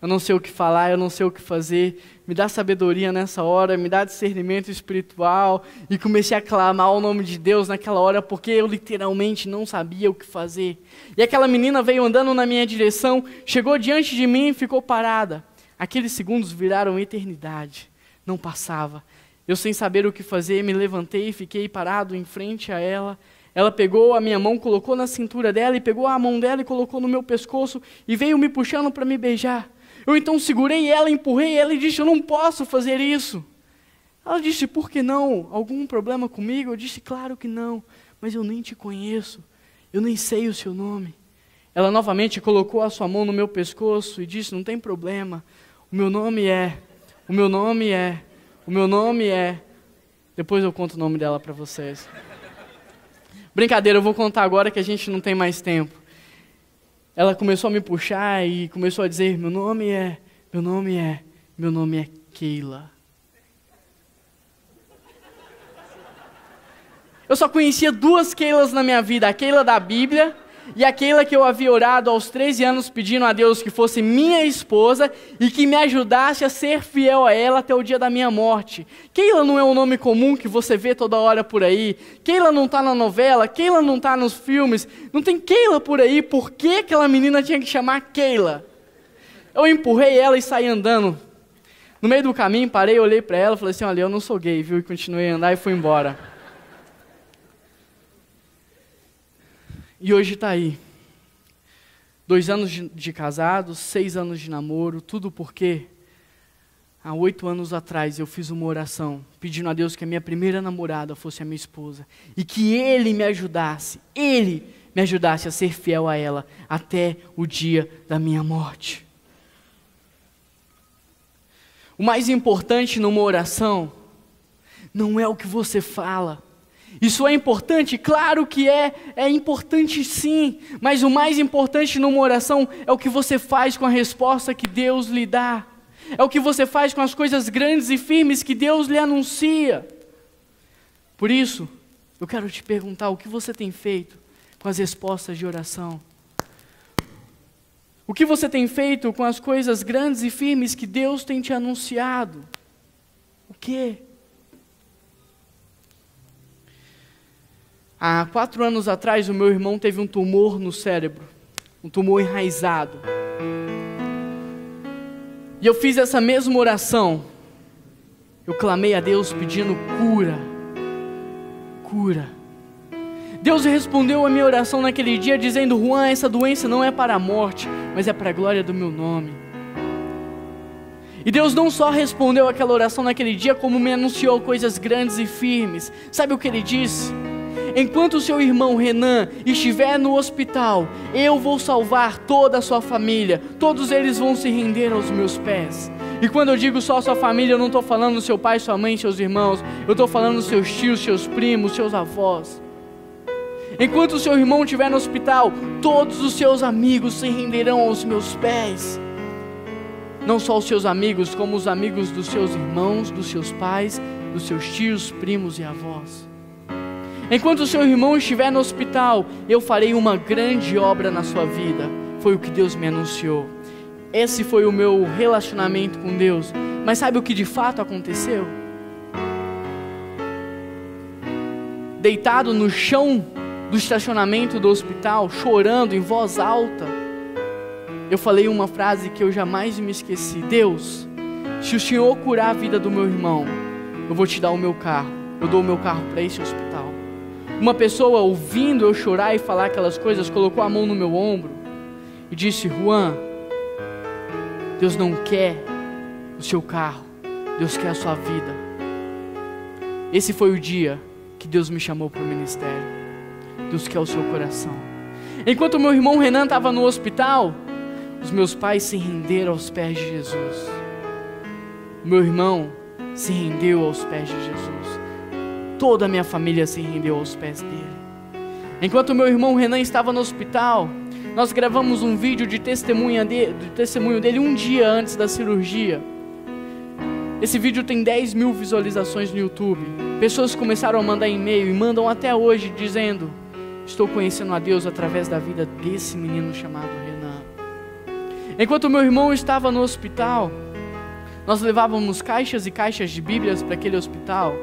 Eu não sei o que falar, eu não sei o que fazer. Me dá sabedoria nessa hora, me dá discernimento espiritual. E comecei a clamar o nome de Deus naquela hora, porque eu literalmente não sabia o que fazer. E aquela menina veio andando na minha direção, chegou diante de mim e ficou parada. Aqueles segundos viraram eternidade. Não passava. Eu, sem saber o que fazer, me levantei e fiquei parado em frente a ela. Ela pegou a minha mão, colocou na cintura dela e pegou a mão dela e colocou no meu pescoço e veio me puxando para me beijar. Eu então segurei ela, empurrei ela e disse: eu não posso fazer isso. Ela disse: por que não? Algum problema comigo? Eu disse: claro que não, mas eu nem te conheço, eu nem sei o seu nome. Ela novamente colocou a sua mão no meu pescoço e disse: não tem problema, o meu nome é. Depois eu conto o nome dela para vocês. Brincadeira, eu vou contar agora que a gente não tem mais tempo. Ela começou a me puxar e começou a dizer: meu nome é Keila. Eu só conhecia duas Keilas na minha vida, a Keila da Bíblia e a Keila que eu havia orado aos 13 anos pedindo a Deus que fosse minha esposa e que me ajudasse a ser fiel a ela até o dia da minha morte. Keila não é um nome comum que você vê toda hora por aí. Keila não está na novela, Keila não está nos filmes, não tem Keila por aí. Por que aquela menina tinha que chamar Keila? Eu empurrei ela e saí andando. No meio do caminho, parei, olhei para ela e falei assim: olha, eu não sou gay, viu? E continuei a andar e fui embora. E hoje está aí, 2 anos de casado, 6 anos de namoro, tudo porque há 8 anos atrás eu fiz uma oração pedindo a Deus que a minha primeira namorada fosse a minha esposa e que Ele me ajudasse a ser fiel a ela até o dia da minha morte. O mais importante numa oração não é o que você fala. Isso é importante? Claro que é importante sim, mas o mais importante numa oração é o que você faz com a resposta que Deus lhe dá. É o que você faz com as coisas grandes e firmes que Deus lhe anuncia. Por isso, eu quero te perguntar: o que você tem feito com as respostas de oração? O que você tem feito com as coisas grandes e firmes que Deus tem te anunciado? O quê? Há 4 anos atrás, o meu irmão teve um tumor no cérebro, um tumor enraizado. E eu fiz essa mesma oração. Eu clamei a Deus pedindo cura. Cura. Deus respondeu a minha oração naquele dia dizendo: Juan, essa doença não é para a morte, mas é para a glória do meu nome. E Deus não só respondeu aquela oração naquele dia, como me anunciou coisas grandes e firmes. Sabe o que Ele disse? Enquanto o seu irmão Renan estiver no hospital, eu vou salvar toda a sua família. Todos eles vão se render aos meus pés. E quando eu digo só a sua família, eu não estou falando do seu pai, sua mãe, seus irmãos. Eu estou falando dos seus tios, seus primos, seus avós. Enquanto o seu irmão estiver no hospital, todos os seus amigos se renderão aos meus pés. Não só os seus amigos, como os amigos dos seus irmãos, dos seus pais, dos seus tios, primos e avós. Enquanto o seu irmão estiver no hospital, eu farei uma grande obra na sua vida. Foi o que Deus me anunciou. Esse foi o meu relacionamento com Deus. Mas sabe o que de fato aconteceu? Deitado no chão do estacionamento do hospital, chorando em voz alta, eu falei uma frase que eu jamais me esqueci: Deus, se o Senhor curar a vida do meu irmão, eu vou te dar o meu carro. Eu dou o meu carro para esse hospital. Uma pessoa, ouvindo eu chorar e falar aquelas coisas, colocou a mão no meu ombro e disse: Juan, Deus não quer o seu carro, Deus quer a sua vida. Esse foi o dia que Deus me chamou para o ministério. Deus quer o seu coração. Enquanto meu irmão Renan estava no hospital, os meus pais se renderam aos pés de Jesus. Meu irmão se rendeu aos pés de Jesus. Toda a minha família se rendeu aos pés dele. Enquanto meu irmão Renan estava no hospital, nós gravamos um vídeo de testemunho dele um dia antes da cirurgia. Esse vídeo tem 10 mil visualizações no YouTube. Pessoas começaram a mandar e-mail e mandam até hoje dizendo: estou conhecendo a Deus através da vida desse menino chamado Renan. Enquanto meu irmão estava no hospital, nós levávamos caixas e caixas de Bíblias para aquele hospital.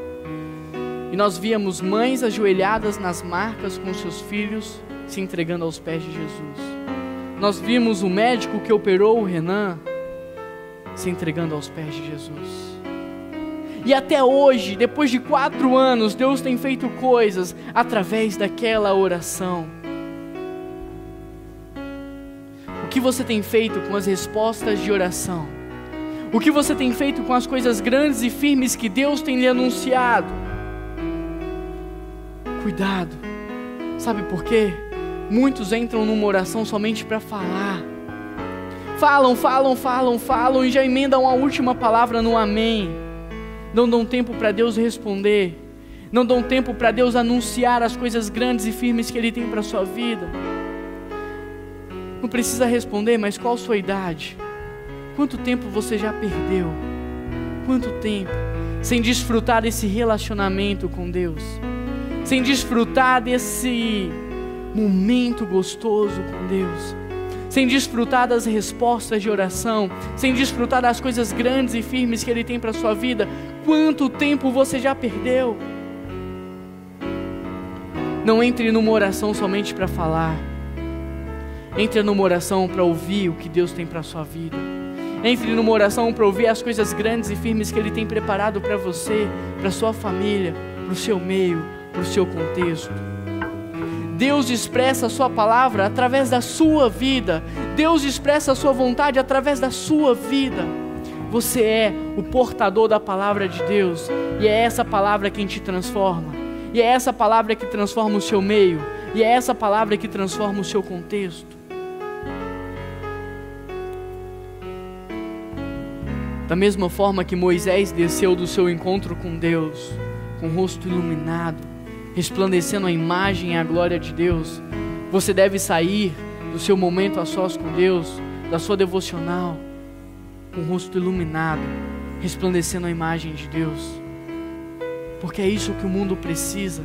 E nós víamos mães ajoelhadas nas marcas com seus filhos, se entregando aos pés de Jesus. Nós vimos o médico que operou o Renan se entregando aos pés de Jesus. E até hoje, depois de 4 anos, Deus tem feito coisas através daquela oração. O que você tem feito com as respostas de oração? O que você tem feito com as coisas grandes e firmes que Deus tem lhe anunciado? Cuidado. Sabe por quê? Muitos entram numa oração somente para falar. Falam e já emendam a última palavra no amém. Não dão tempo para Deus responder. Não dão tempo para Deus anunciar as coisas grandes e firmes que Ele tem para a sua vida. Não precisa responder, mas qual a sua idade? Quanto tempo você já perdeu? Quanto tempo sem desfrutar desse relacionamento com Deus? Sem desfrutar desse momento gostoso com Deus? Sem desfrutar das respostas de oração? Sem desfrutar das coisas grandes e firmes que Ele tem para a sua vida? Quanto tempo você já perdeu? Não entre numa oração somente para falar. Entre numa oração para ouvir o que Deus tem para a sua vida. Entre numa oração para ouvir as coisas grandes e firmes que Ele tem preparado para você, para a sua família, para o seu meio, para o seu contexto. Deus expressa a sua palavra através da sua vida. Deus expressa a sua vontade através da sua vida. Você é o portador da palavra de Deus. E é essa palavra quem te transforma. E é essa palavra que transforma o seu meio. E é essa palavra que transforma o seu contexto. Da mesma forma que Moisés desceu do seu encontro com Deus, com o rosto iluminado, resplandecendo a imagem e a glória de Deus, você deve sair do seu momento a sós com Deus, da sua devocional, com o rosto iluminado, resplandecendo a imagem de Deus. Porque é isso que o mundo precisa,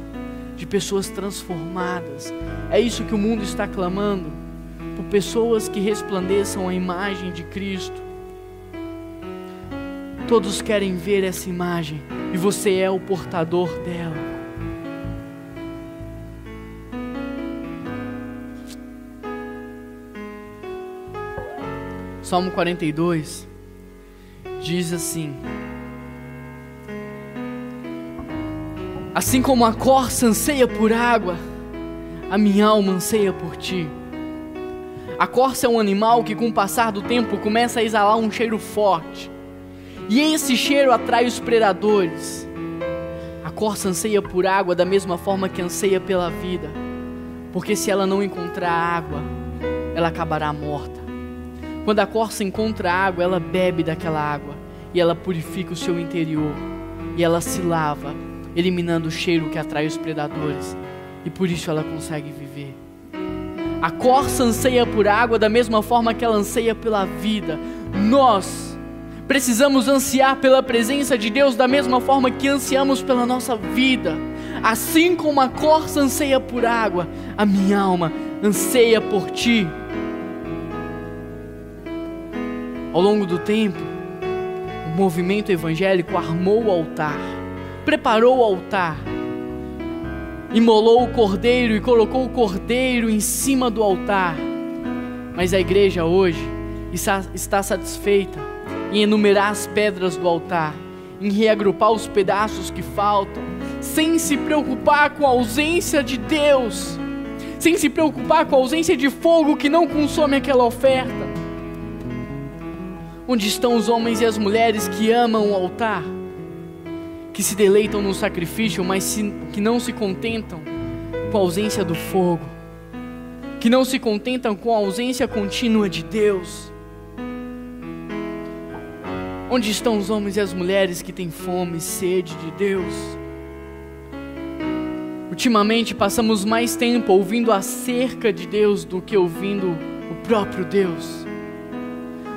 de pessoas transformadas. É isso que o mundo está clamando, por pessoas que resplandeçam a imagem de Cristo. Todos querem ver essa imagem e você é o portador dela. Salmo 42 diz assim: assim como a corça anseia por água, a minha alma anseia por ti. A corça é um animal que com o passar do tempo começa a exalar um cheiro forte, e esse cheiro atrai os predadores. A corça anseia por água da mesma forma que anseia pela vida, porque se ela não encontrar água, ela acabará morta. Quando a corça encontra água, ela bebe daquela água, e ela purifica o seu interior, e ela se lava, eliminando o cheiro que atrai os predadores, e por isso ela consegue viver. A corça anseia por água da mesma forma que ela anseia pela vida. Nós precisamos ansiar pela presença de Deus da mesma forma que ansiamos pela nossa vida. Assim como a corça anseia por água, a minha alma anseia por ti. Ao longo do tempo, o movimento evangélico armou o altar, preparou o altar, imolou o cordeiro e colocou o cordeiro em cima do altar. Mas a igreja hoje está satisfeita em enumerar as pedras do altar, em reagrupar os pedaços que faltam, sem se preocupar com a ausência de Deus, sem se preocupar com a ausência de fogo que não consome aquela oferta. Onde estão os homens e as mulheres que amam o altar, que se deleitam no sacrifício, mas que não se contentam com a ausência do fogo, que não se contentam com a ausência contínua de Deus? Onde estão os homens e as mulheres que têm fome e sede de Deus? Ultimamente passamos mais tempo ouvindo acerca de Deus do que ouvindo o próprio Deus.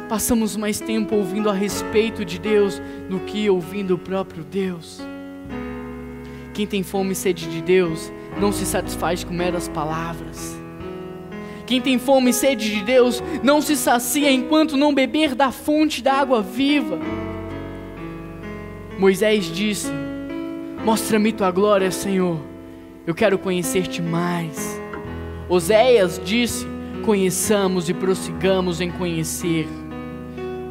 Passamos mais tempo ouvindo a respeito de Deus do que ouvindo o próprio Deus. Quem tem fome e sede de Deus não se satisfaz com meras palavras. Quem tem fome e sede de Deus não se sacia enquanto não beber da fonte da água viva. Moisés disse: mostra-me tua glória, Senhor, eu quero conhecer-te mais. Oséias disse: conheçamos e prossigamos em conhecer.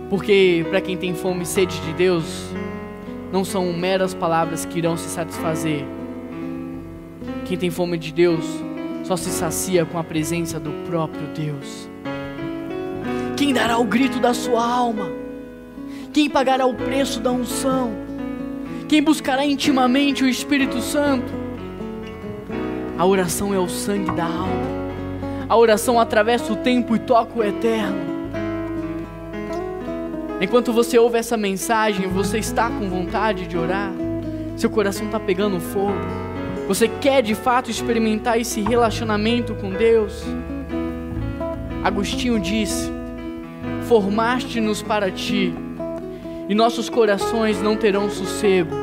Porque para quem tem fome e sede de Deus, não são meras palavras que irão se satisfazer. Quem tem fome de Deus só se sacia com a presença do próprio Deus. Quem dará o grito da sua alma? Quem pagará o preço da unção? Quem buscará intimamente o Espírito Santo? A oração é o sangue da alma. A oração atravessa o tempo e toca o eterno. Enquanto você ouve essa mensagem, você está com vontade de orar? Seu coração está pegando fogo? Você quer de fato experimentar esse relacionamento com Deus? Agostinho disse: formaste-nos para ti, e nossos corações não terão sossego,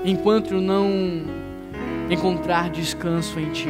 enquanto não encontrar descanso em ti.